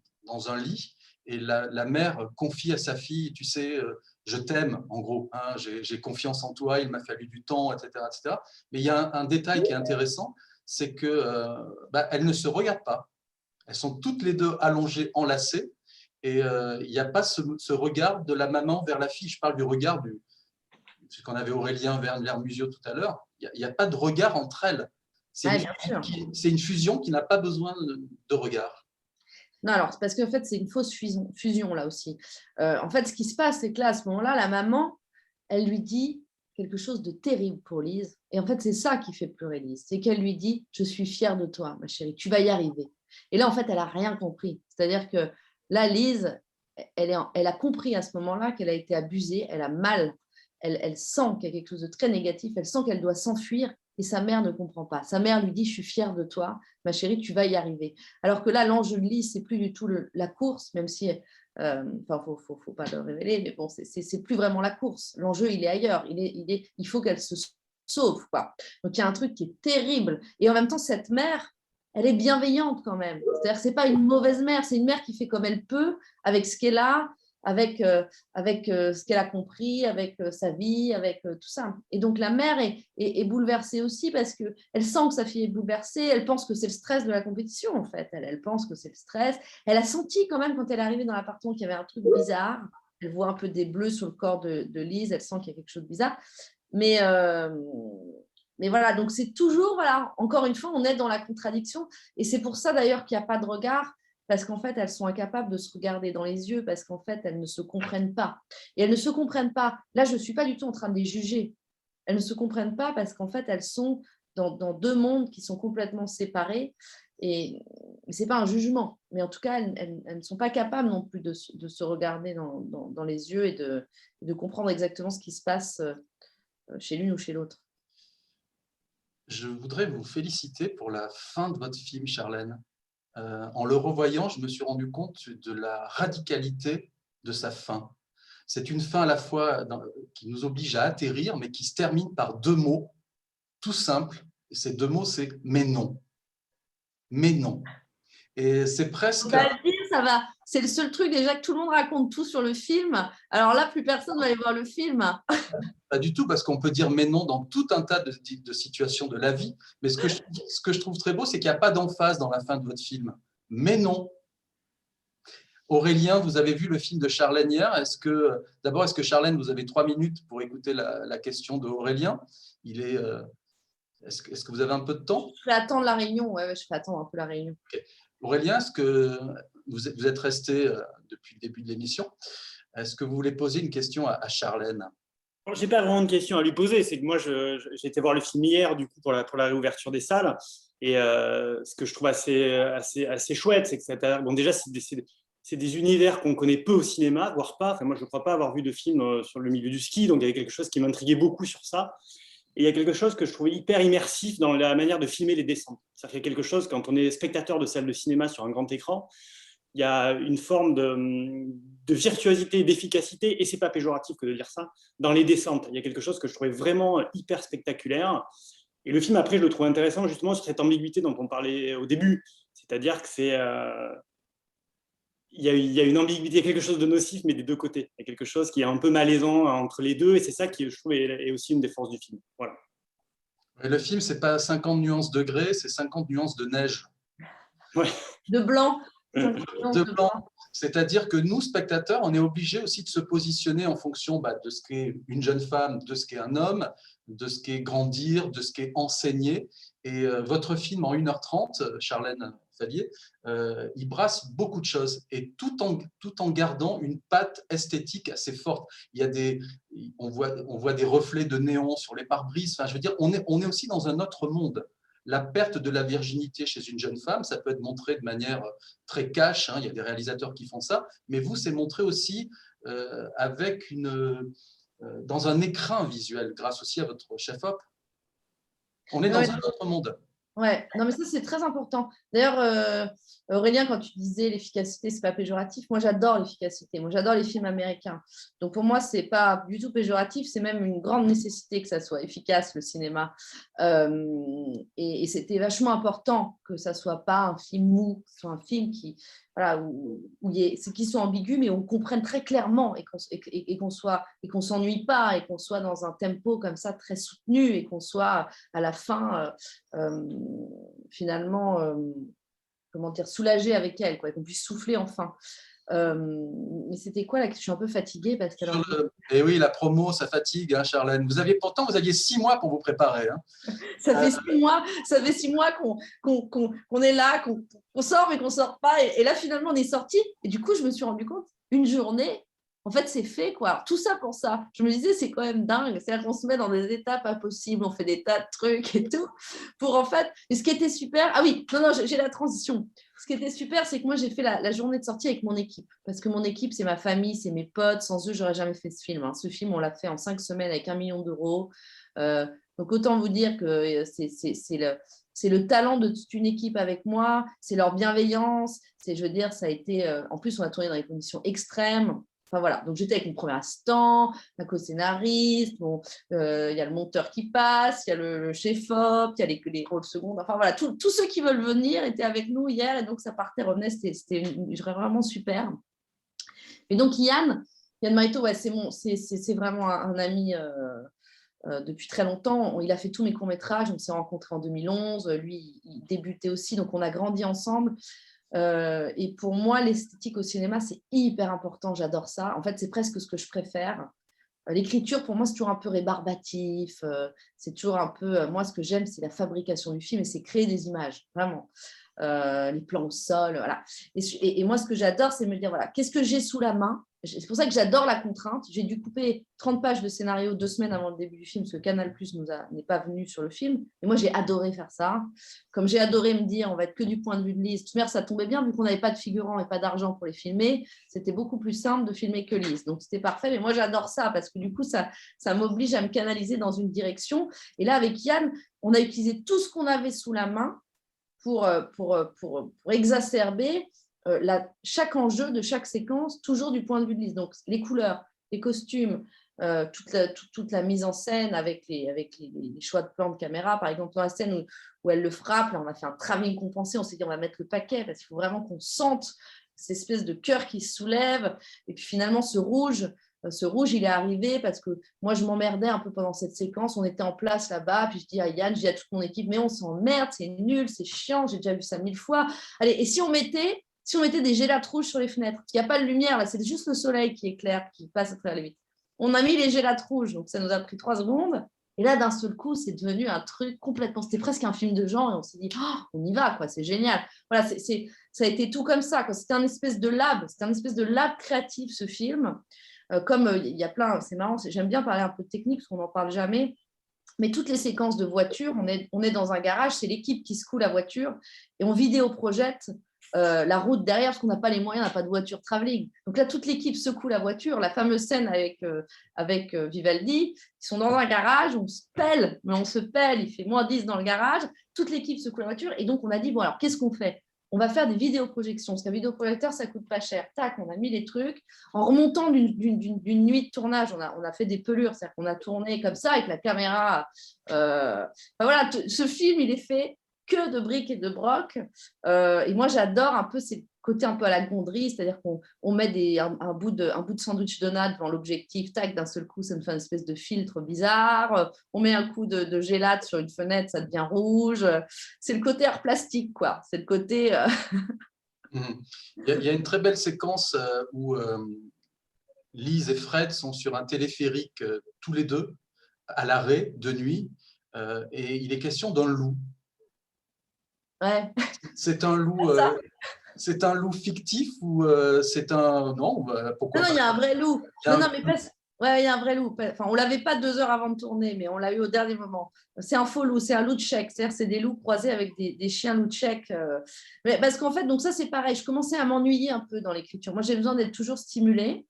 un lit, et la mère confie à sa fille, tu sais, je t'aime, en gros, hein, j'ai confiance en toi, il m'a fallu du temps, etc., etc. Mais il y a un détail qui est intéressant, c'est qu'elles ne se regardent pas. Elles sont toutes les deux allongées, enlacées, et il n'y a pas ce regard de la maman vers la fille. Je parle du regard ce qu'on avait Aurélien vers Musio tout à l'heure. Il n'y a pas de regard entre elles. C'est une fusion qui n'a pas besoin de regard. Non, alors, c'est parce qu'en fait, c'est une fausse fusion là aussi. En fait, ce qui se passe, c'est que là, à ce moment-là, la maman, elle lui dit quelque chose de terrible pour Lise. Et en fait, c'est ça qui fait pleurer Lise. C'est qu'elle lui dit « Je suis fière de toi, ma chérie, tu vas y arriver ». Et là, en fait, elle n'a rien compris. C'est-à-dire que là, Lise, elle a compris à ce moment-là qu'elle a été abusée, elle a mal, elle sent qu'il y a quelque chose de très négatif, elle sent qu'elle doit s'enfuir et sa mère ne comprend pas. Sa mère lui dit « Je suis fière de toi, ma chérie, tu vas y arriver ». Alors que là, l'enjeu de Lise, c'est plus du tout la course, même si, faut pas le révéler, mais bon, c'est plus vraiment la course. L'enjeu, il est ailleurs. Il faut qu'elle se sauve, quoi. Donc, il y a un truc qui est terrible. Et en même temps, cette mère, elle est bienveillante quand même. C'est-à-dire que ce n'est pas une mauvaise mère, c'est une mère qui fait comme elle peut, avec ce qu'elle a, avec ce qu'elle a compris, avec sa vie, avec tout ça. Et donc, la mère est bouleversée aussi parce qu'elle sent que sa fille est bouleversée, elle pense que c'est le stress de la compétition, en fait. Elle pense que c'est le stress. Elle a senti quand même, quand elle est arrivée dans l'appartement, qu'il y avait un truc bizarre. Elle voit un peu des bleus sur le corps de Lise, elle sent qu'il y a quelque chose de bizarre. Mais Mais voilà, donc c'est toujours, voilà, encore une fois, on est dans la contradiction. Et c'est pour ça d'ailleurs qu'il n'y a pas de regard, parce qu'en fait, elles sont incapables de se regarder dans les yeux, parce qu'en fait, elles ne se comprennent pas. Et elles ne se comprennent pas. Là, je ne suis pas du tout en train de les juger. Elles ne se comprennent pas parce qu'en fait, elles sont dans deux mondes qui sont complètement séparés. Et ce n'est pas un jugement, mais en tout cas, elles ne sont pas capables non plus de se regarder dans les yeux et de comprendre exactement ce qui se passe chez l'une ou chez l'autre. Je voudrais vous féliciter pour la fin de votre film, Charlène. En le revoyant, je me suis rendu compte de la radicalité de sa fin. C'est une fin à la fois qui nous oblige à atterrir, mais qui se termine par deux mots, tout simples. Et ces deux mots, c'est « mais non ». Mais non. Et c'est presque... On va le dire, ça va. C'est le seul truc déjà que tout le monde raconte tout sur le film. Alors là, plus personne va aller voir le film. Pas du tout, parce qu'on peut dire mais non dans tout un tas de situations de la vie. Mais ce que je trouve très beau, c'est qu'il n'y a pas d'emphase dans la fin de votre film. Mais non. Aurélien, vous avez vu le film de Charlène hier. D'abord, est-ce que Charlène, vous avez 3 minutes pour écouter la question de Aurélien? Est-ce que vous avez un peu de temps? Je fais attendre la réunion. Ouais, je fais attendre un peu la réunion. Okay. Aurélien, est-ce que vous êtes resté depuis le début de l'émission? Est-ce que vous voulez poser une question à Charlène? Je n'ai pas vraiment de question à lui poser. C'est que moi, j'ai été voir le film hier du coup, pour la réouverture des salles. Et ce que je trouve assez chouette, c'est que bon, déjà, c'est des univers qu'on connaît peu au cinéma, voire pas. Enfin, moi, je ne crois pas avoir vu de film sur le milieu du ski. Donc, il y avait quelque chose qui m'intriguait beaucoup sur ça. Et il y a quelque chose que je trouvais hyper immersif dans la manière de filmer les descentes. C'est-à-dire qu'il y a quelque chose, quand on est spectateur de salle de cinéma sur un grand écran, il y a une forme de virtuosité, d'efficacité, et ce n'est pas péjoratif que de dire ça, dans les descentes. Il y a quelque chose que je trouvais vraiment hyper spectaculaire. Et le film, après, je le trouve intéressant justement sur cette ambiguïté dont on parlait au début. C'est-à-dire que il y a une ambiguïté, quelque chose de nocif, mais des deux côtés. Il y a quelque chose qui est un peu malaisant entre les deux, et c'est ça qui, je trouve, est aussi une des forces du film. Voilà. Et le film, ce n'est pas 50 nuances de gris, c'est 50 nuances de neige. Ouais. De blanc. De blanc. C'est-à-dire que nous, spectateurs, on est obligés aussi de se positionner en fonction de ce qu'est une jeune femme, de ce qu'est un homme, de ce qu'est grandir, de ce qu'est enseigner. Et votre film, en 1h30, Charlène Fallier, il brasse beaucoup de choses, et tout en gardant une patte esthétique assez forte. On voit des reflets de néon sur les pare-brises. Enfin, je veux dire, on est aussi dans un autre monde. La perte de la virginité chez une jeune femme, ça peut être montré de manière très cash, hein, il y a des réalisateurs qui font ça, mais vous, c'est montré aussi dans un écrin visuel, grâce aussi à votre chef-op. On est dans un autre monde. Ouais, non, mais ça, c'est très important. D'ailleurs, Aurélien, quand tu disais l'efficacité, c'est pas péjoratif. Moi, j'adore l'efficacité. Moi, j'adore les films américains. Donc, pour moi, c'est pas du tout péjoratif. C'est même une grande nécessité que ça soit efficace, le cinéma. Et c'était vachement important que ça soit pas un film mou, que ce soit un film qui soit ambigu, mais on comprenne très clairement et qu'on s'ennuie pas et qu'on soit dans un tempo comme ça très soutenu et qu'on soit à la fin finalement soulagé avec elle, quoi, et qu'on puisse souffler enfin. Mais c'était quoi là? Je suis un peu fatiguée parce que et oui, la promo, ça fatigue, hein, Charlène. Pourtant, vous aviez 6 mois pour vous préparer. Hein. Ça fait 6 mois qu'on est là, qu'on sort mais qu'on sort pas. Et là, finalement, on est sorti. Et du coup, je me suis rendu compte, une journée, en fait, c'est fait, quoi. Alors, tout ça pour ça. Je me disais, c'est quand même dingue. C'est-à-dire qu'on se met dans des étapes impossibles, on fait des tas de trucs et tout. Pour en fait. Et ce qui était super. Ah oui, non, j'ai la transition. Ce qui était super, c'est que moi, j'ai fait la journée de sortie avec mon équipe. Parce que mon équipe, c'est ma famille, c'est mes potes. Sans eux, j'aurais jamais fait ce film. Hein. Ce film, on l'a fait en 5 semaines avec 1 million d'euros. Donc, autant vous dire que c'est le talent de toute une équipe avec moi, c'est leur bienveillance. Je veux dire, ça a été. En plus, on a tourné dans des conditions extrêmes. Enfin, voilà, donc j'étais avec mon premier assistant, ma co-scénariste, il y a le monteur qui passe, il y a le chef-op, il y a les rôles secondes. Enfin voilà, tous ceux qui veulent venir étaient avec nous hier et donc ça partait, revenait, c'était vraiment super. Et donc Yann Marito, ouais, c'est vraiment un ami depuis très longtemps. Il a fait tous mes courts-métrages, on s'est rencontrés en 2011, lui il débutait aussi, donc on a grandi ensemble. Et pour moi, l'esthétique au cinéma, c'est hyper important. J'adore ça. En fait, c'est presque ce que je préfère. l'écriture, pour moi, c'est toujours un peu rébarbatif. C'est toujours un peu... moi, ce que j'aime, c'est la fabrication du film et c'est créer des images, vraiment. Les plans au sol, voilà. Et moi, ce que j'adore, c'est me dire, voilà, qu'est-ce que j'ai sous la main? C'est pour ça que j'adore la contrainte. J'ai dû couper 30 pages de scénario 2 semaines avant le début du film, parce que Canal+ n'est pas venu sur le film. Et moi, j'ai adoré faire ça. Comme j'ai adoré me dire, on va être que du point de vue de Lise. Toute manière, ça tombait bien, vu qu'on n'avait pas de figurants et pas d'argent pour les filmer. C'était beaucoup plus simple de filmer que Lise. Donc, c'était parfait. Mais moi, j'adore ça, parce que du coup, ça m'oblige à me canaliser dans une direction. Et là, avec Yann, on a utilisé tout ce qu'on avait sous la main pour exacerber chaque enjeu de chaque séquence, toujours du point de vue de Lise. Donc, les couleurs, les costumes, toute la mise en scène avec les choix de plans de caméra. Par exemple, dans la scène où elle le frappe, là, on a fait un travelling compensé, on s'est dit on va mettre le paquet parce qu'il faut vraiment qu'on sente cette espèce de cœur qui se soulève. Et puis finalement, ce rouge, il est arrivé parce que moi, je m'emmerdais un peu pendant cette séquence. On était en place là-bas, puis je dis à Yann, je dis à toute mon équipe, mais on s'emmerde, c'est nul, c'est chiant, j'ai déjà vu ça 1000 fois. Allez, et si on mettait des gélates rouges sur les fenêtres, il n'y a pas de lumière, là, c'est juste le soleil qui éclaire, qui passe à travers les vitres. On a mis les gélates rouges, donc ça nous a pris 3 secondes. Et là, d'un seul coup, c'est devenu un truc complètement... C'était presque un film de genre, et on s'est dit, oh, on y va, quoi, c'est génial. Voilà, ça a été tout comme ça, quoi. C'était un espèce de lab créatif, ce film. Comme il y a plein, c'est marrant, j'aime bien parler un peu de technique, parce qu'on n'en parle jamais. Mais toutes les séquences de voiture, on est dans un garage, c'est l'équipe qui secoue la voiture, et on vidéoprojette la route derrière, parce qu'on n'a pas les moyens, on n'a pas de voiture travelling. Donc là, toute l'équipe secoue la voiture, la fameuse scène avec Vivaldi, ils sont dans un garage, on se pèle, il fait -10 dans le garage, toute l'équipe secoue la voiture, et donc on a dit, bon alors, qu'est-ce qu'on fait? On va faire des vidéoprojections, parce qu'un vidéoprojecteur, ça ne coûte pas cher. Tac, on a mis les trucs. En remontant d'une nuit de tournage, on a fait des pelures, c'est-à-dire qu'on a tourné comme ça avec la caméra. Voilà, ce film, il est fait que de briques et de broc. Et moi, j'adore un peu ces côtés un peu à la Gondry, c'est-à-dire qu'on met un bout de sandwich donut devant l'objectif, tac, d'un seul coup, ça me fait une espèce de filtre bizarre. On met un coup de gélate sur une fenêtre, ça devient rouge. C'est le côté art plastique, quoi. C'est le côté... Il y a une très belle séquence où Lise et Fred sont sur un téléphérique tous les deux, à l'arrêt, de nuit, et il est question d'un loup. Ouais. C'est un loup... c'est un loup fictif ou c'est un... Non, pourquoi non, pas. Il y a un vrai loup. Ouais, il y a un vrai loup. Enfin, on ne l'avait pas 2 heures avant de tourner, mais on l'a eu au dernier moment. C'est un faux loup, c'est un loup tchèque. C'est-à-dire c'est des loups croisés avec des chiens loups tchèques. Mais parce qu'en fait, donc ça, c'est pareil. Je commençais à m'ennuyer un peu dans l'écriture. Moi, j'ai besoin d'être toujours stimulée.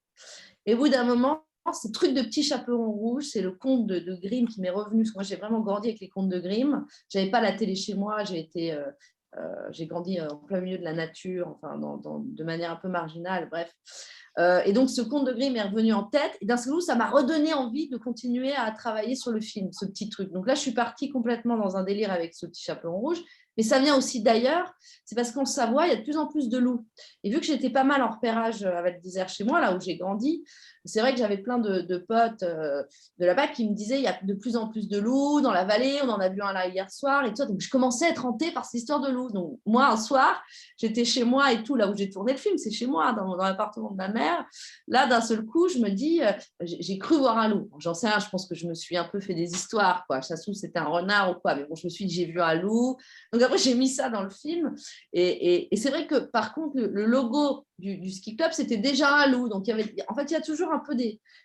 Et au bout d'un moment, ce truc de petit chaperon rouge, c'est le conte de Grimm qui m'est revenu. Parce que moi, j'ai vraiment grandi avec les contes de Grimm. Je n'avais pas la télé chez moi. J'ai grandi en plein milieu de la nature, enfin, de manière un peu marginale, bref. Et donc, ce conte de Grimm est revenu en tête. Et d'un seul coup, ça m'a redonné envie de continuer à travailler sur le film, ce petit truc. Donc là, je suis partie complètement dans un délire avec ce petit chaperon rouge. Mais ça vient aussi d'ailleurs, c'est parce qu'en Savoie, il y a de plus en plus de loups. Et vu que j'étais pas mal en repérage à Val d'Isère chez moi, là où j'ai grandi, c'est vrai que j'avais plein de potes de là-bas qui me disaient il y a de plus en plus de loups dans la vallée, on en a vu un là hier soir et tout. Donc je commençais à être hantée par cette histoire de loups. Donc moi, un soir, j'étais chez moi et tout, là où j'ai tourné le film, c'est chez moi, dans l'appartement de ma mère. Là, d'un seul coup, je me dis, j'ai cru voir un loup. J'en sais rien, je pense que je me suis un peu fait des histoires, quoi. Ça se trouve, c'était un renard ou quoi, mais bon, je me suis dit, j'ai vu un loup. Donc après, j'ai mis ça dans le film. Et c'est vrai que, par contre, le logo du ski club, c'était déjà un loup. Donc, en fait, il y a toujours un peu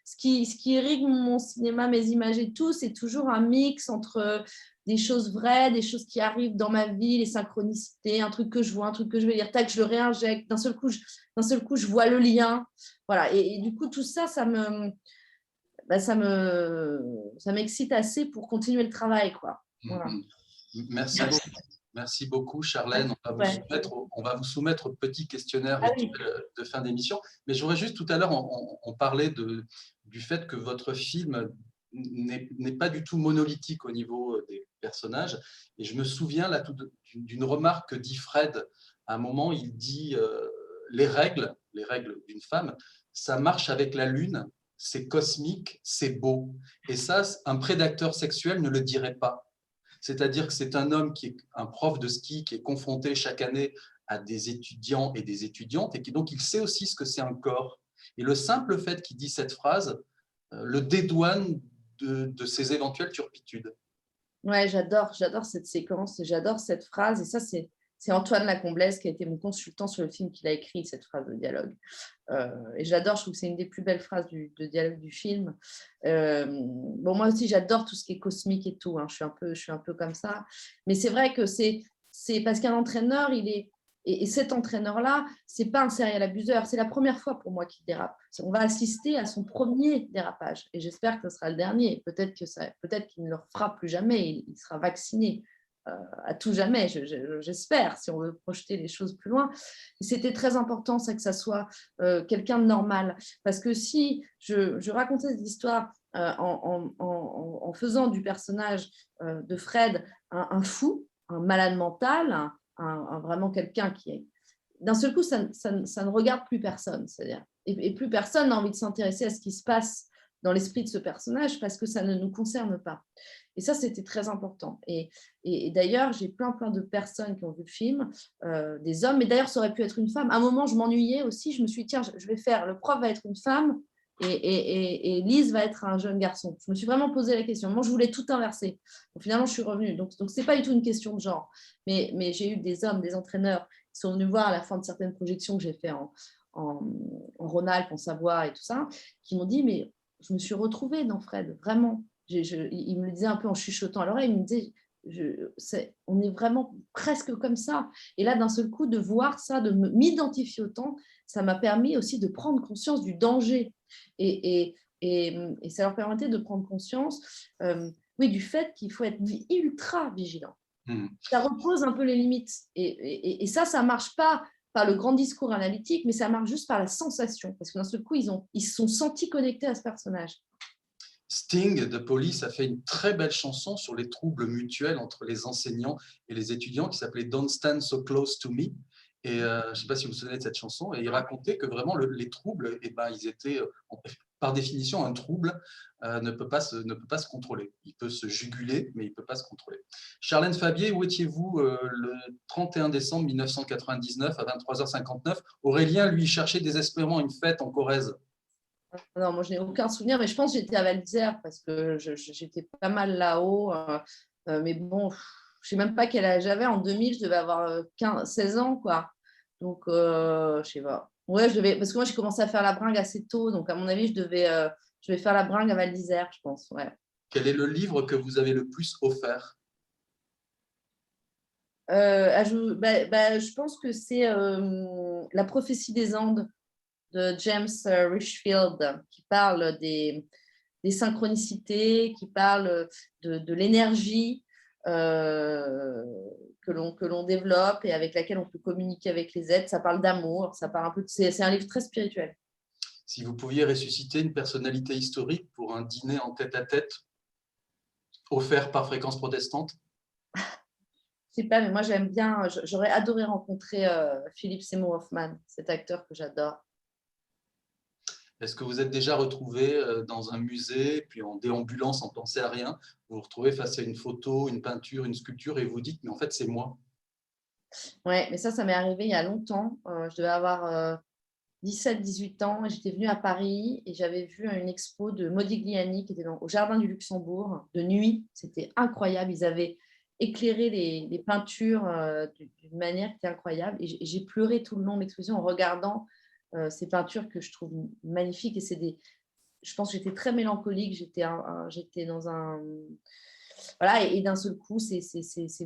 ce qui irrigue mon cinéma, mes images et tout, c'est toujours un mix entre des choses vraies, des choses qui arrivent dans ma vie, les synchronicités, un truc que je vois, un truc que je vais lire, tac, je le réinjecte. D'un seul coup, je vois le lien. Voilà. Et du coup, tout ça, ça m'excite assez pour continuer le travail, quoi. Voilà. Merci beaucoup. Merci beaucoup, Charlène. On va vous soumettre au petit questionnaire de fin d'émission. Mais j'aurais juste, tout à l'heure, on parlait du fait que votre film n'est pas du tout monolithique au niveau des personnages. Et je me souviens là d'une remarque que dit Fred. À un moment, il dit les règles d'une femme, ça marche avec la lune, c'est cosmique, c'est beau. Et ça, un prédateur sexuel ne le dirait pas. C'est-à-dire que c'est un homme qui est un prof de ski qui est confronté chaque année à des étudiants et des étudiantes et qui donc il sait aussi ce que c'est un corps. Et le simple fait qu'il dit cette phrase le dédouane de ses éventuelles turpitudes. Ouais, j'adore cette séquence, j'adore cette phrase. Et ça, c'est Antoine Lacomblesse qui a été mon consultant sur le film qu'il a écrit, cette phrase de dialogue. Et j'adore, je trouve que c'est une des plus belles phrases de dialogue du film. Bon, moi aussi, j'adore tout ce qui est cosmique et tout. Hein. Je suis un peu comme ça. Mais c'est vrai que c'est parce qu'un entraîneur, et cet entraîneur-là, c'est pas un serial abuseur. C'est la première fois pour moi qu'il dérape. On va assister à son premier dérapage. Et j'espère que ce sera le dernier. Peut-être qu'il ne le refera plus jamais. Il sera vacciné à tout jamais, j'espère, si on veut projeter les choses plus loin. C'était très important, ça, que ça soit quelqu'un de normal. Parce que si je racontais cette histoire en faisant du personnage de Fred un fou, un malade mental, vraiment quelqu'un qui est... D'un seul coup, ça ne regarde plus personne. C'est-à-dire, et plus personne n'a envie de s'intéresser à ce qui se passe dans l'esprit de ce personnage parce que ça ne nous concerne pas. Et ça, c'était très important. Et d'ailleurs, j'ai plein de personnes qui ont vu le film, des hommes, mais d'ailleurs, ça aurait pu être une femme. À un moment, je m'ennuyais aussi. Je me suis dit, tiens, je vais faire, le prof va être une femme et Lise va être un jeune garçon. Je me suis vraiment posé la question. Moi, je voulais tout inverser. Donc, finalement, je suis revenue. Donc ce n'est pas du tout une question de genre. Mais j'ai eu des hommes, des entraîneurs qui sont venus voir à la fin de certaines projections que j'ai fait en Rhône-Alpes, en Savoie et tout ça, qui m'ont dit, mais je me suis retrouvée dans Fred, vraiment. Il me le disait un peu en chuchotant à l'oreille, il me disait, on est vraiment presque comme ça. Et là, d'un seul coup, de voir ça, de m'identifier autant, ça m'a permis aussi de prendre conscience du danger. Et ça leur permettait de prendre conscience oui, du fait qu'il faut être ultra vigilant. Ça repose un peu les limites. Et ça ne marche pas par le grand discours analytique, mais ça marche juste par la sensation. Parce que d'un seul coup, ils se sont sentis connectés à ce personnage. Sting de Police a fait une très belle chanson sur les troubles mutuels entre les enseignants et les étudiants qui s'appelait Don't Stand So Close to Me. Et je ne sais pas si vous vous souvenez de cette chanson. Et il racontait que vraiment les troubles, ils étaient, par définition, un trouble ne peut pas se contrôler. Il peut se juguler, mais il ne peut pas se contrôler. Charlène Fabier, où étiez-vous le 31 décembre 1999 à 23h59 ? Aurélien, lui, cherchait désespérément une fête en Corrèze. Non, moi, je n'ai aucun souvenir, mais je pense que j'étais à Val d'Isère parce que j'étais pas mal là-haut. Mais bon, je ne sais même pas quel âge j'avais. En 2000, je devais avoir 16 ans, quoi. Donc, je ne sais pas. Ouais, parce que moi, j'ai commencé à faire la bringue assez tôt. Donc, à mon avis, je devais faire la bringue à Val d'Isère, je pense. Ouais. Quel est le livre que vous avez le plus offert ? Je pense que c'est La prophétie des Andes de James Richfield, qui parle des synchronicités, qui parle de l'énergie que l'on développe et avec laquelle on peut communiquer avec les êtres. Ça parle d'amour, ça parle un peu c'est un livre très spirituel. Si vous pouviez ressusciter une personnalité historique pour un dîner en tête-à-tête offert par Fréquence Protestante ? Je sais pas, mais moi j'aime bien, j'aurais adoré rencontrer Philip Seymour Hoffman, cet acteur que j'adore. Est-ce que vous êtes déjà retrouvé dans un musée, puis en déambulant sans penser à rien, vous vous retrouvez face à une photo, une peinture, une sculpture et vous dites, mais en fait c'est moi ? Ouais, mais ça m'est arrivé il y a longtemps. Je devais avoir 17-18 ans et j'étais venue à Paris et j'avais vu une expo de Modigliani qui était au Jardin du Luxembourg de nuit. C'était incroyable. Ils avaient éclairé les peintures d'une manière qui était incroyable et j'ai pleuré tout le long de l'exposition en regardant ces peintures que je trouve magnifiques. Et je pense que j'étais très mélancolique. J'étais dans un... Voilà, et d'un seul coup, ces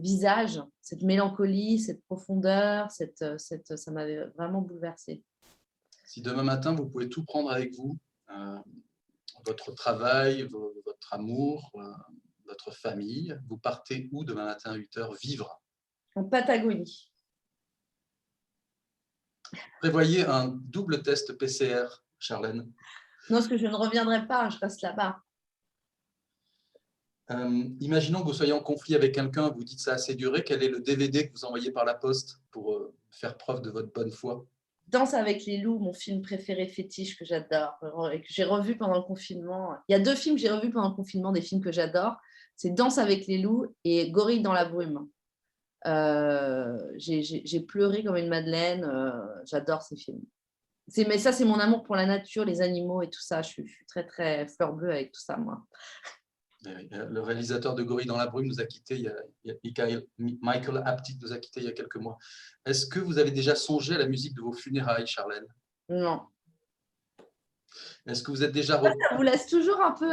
visages, cette mélancolie, cette profondeur, ça m'avait vraiment bouleversée. Si demain matin, vous pouvez tout prendre avec vous, votre travail, votre amour, votre famille, vous partez où demain matin à 8h vivre ? En Patagonie. Prévoyez un double test PCR, Charlène. Non, parce que je ne reviendrai pas, je reste là-bas. Imaginons que vous soyez en conflit avec quelqu'un, vous dites ça a assez duré, quel est le DVD que vous envoyez par la poste pour faire preuve de votre bonne foi ? Danse avec les loups, mon film préféré fétiche que j'adore et que j'ai revu pendant le confinement. Il y a 2 films que j'ai revus pendant le confinement, des films que j'adore. C'est Danse avec les loups et Gorille dans la brume. J'ai pleuré comme une madeleine. J'adore ces films. Mais ça, c'est mon amour pour la nature, les animaux et tout ça. Je suis très, très fleur bleue avec tout ça, moi. Le réalisateur de Gorille dans la brume nous a quittés, Michael Apted nous a quittés il y a quelques mois. Est-ce que vous avez déjà songé à la musique de vos funérailles, Charlène? Non. Est-ce que vous êtes déjà... Ça vous laisse toujours un peu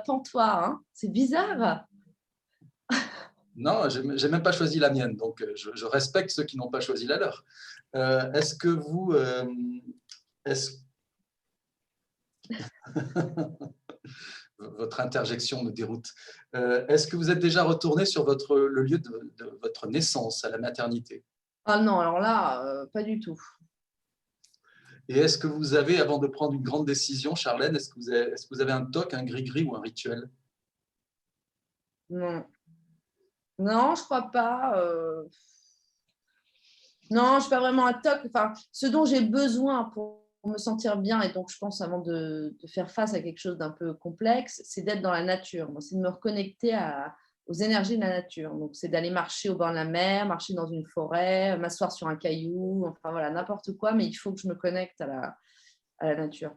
pantois, hein? C'est bizarre. Non, je n'ai même pas choisi la mienne, donc je respecte ceux qui n'ont pas choisi la leur. Est-ce que vous... Votre interjection me déroute. Est-ce que vous êtes déjà retourné sur le lieu de votre naissance, à la maternité? Ah non, alors là, pas du tout. Et est-ce que vous avez, avant de prendre une grande décision, Charlène, est-ce que vous avez un toc, un gris-gris ou un rituel? Non. Non, je crois pas. Non, je ne suis pas vraiment un toc. Enfin, ce dont j'ai besoin pour me sentir bien, et donc je pense avant de faire face à quelque chose d'un peu complexe, c'est d'être dans la nature. Moi, c'est de me reconnecter aux énergies de la nature. Donc, c'est d'aller marcher au bord de la mer, marcher dans une forêt, m'asseoir sur un caillou, enfin voilà, n'importe quoi, mais il faut que je me connecte à la nature.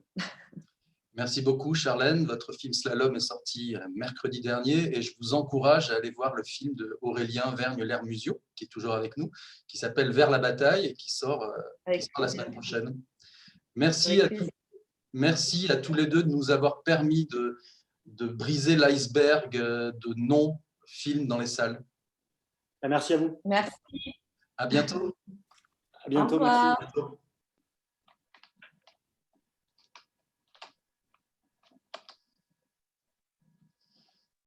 Merci beaucoup, Charlène. Votre film Slalom est sorti mercredi dernier et je vous encourage à aller voir le film d'Aurélien Vergne-Lermusio, qui est toujours avec nous, qui s'appelle Vers la bataille et qui sort la semaine prochaine. Merci à tous les deux de nous avoir permis de briser l'iceberg de non-films dans les salles. Merci à vous. Merci. À bientôt. À bientôt. Au revoir. Merci.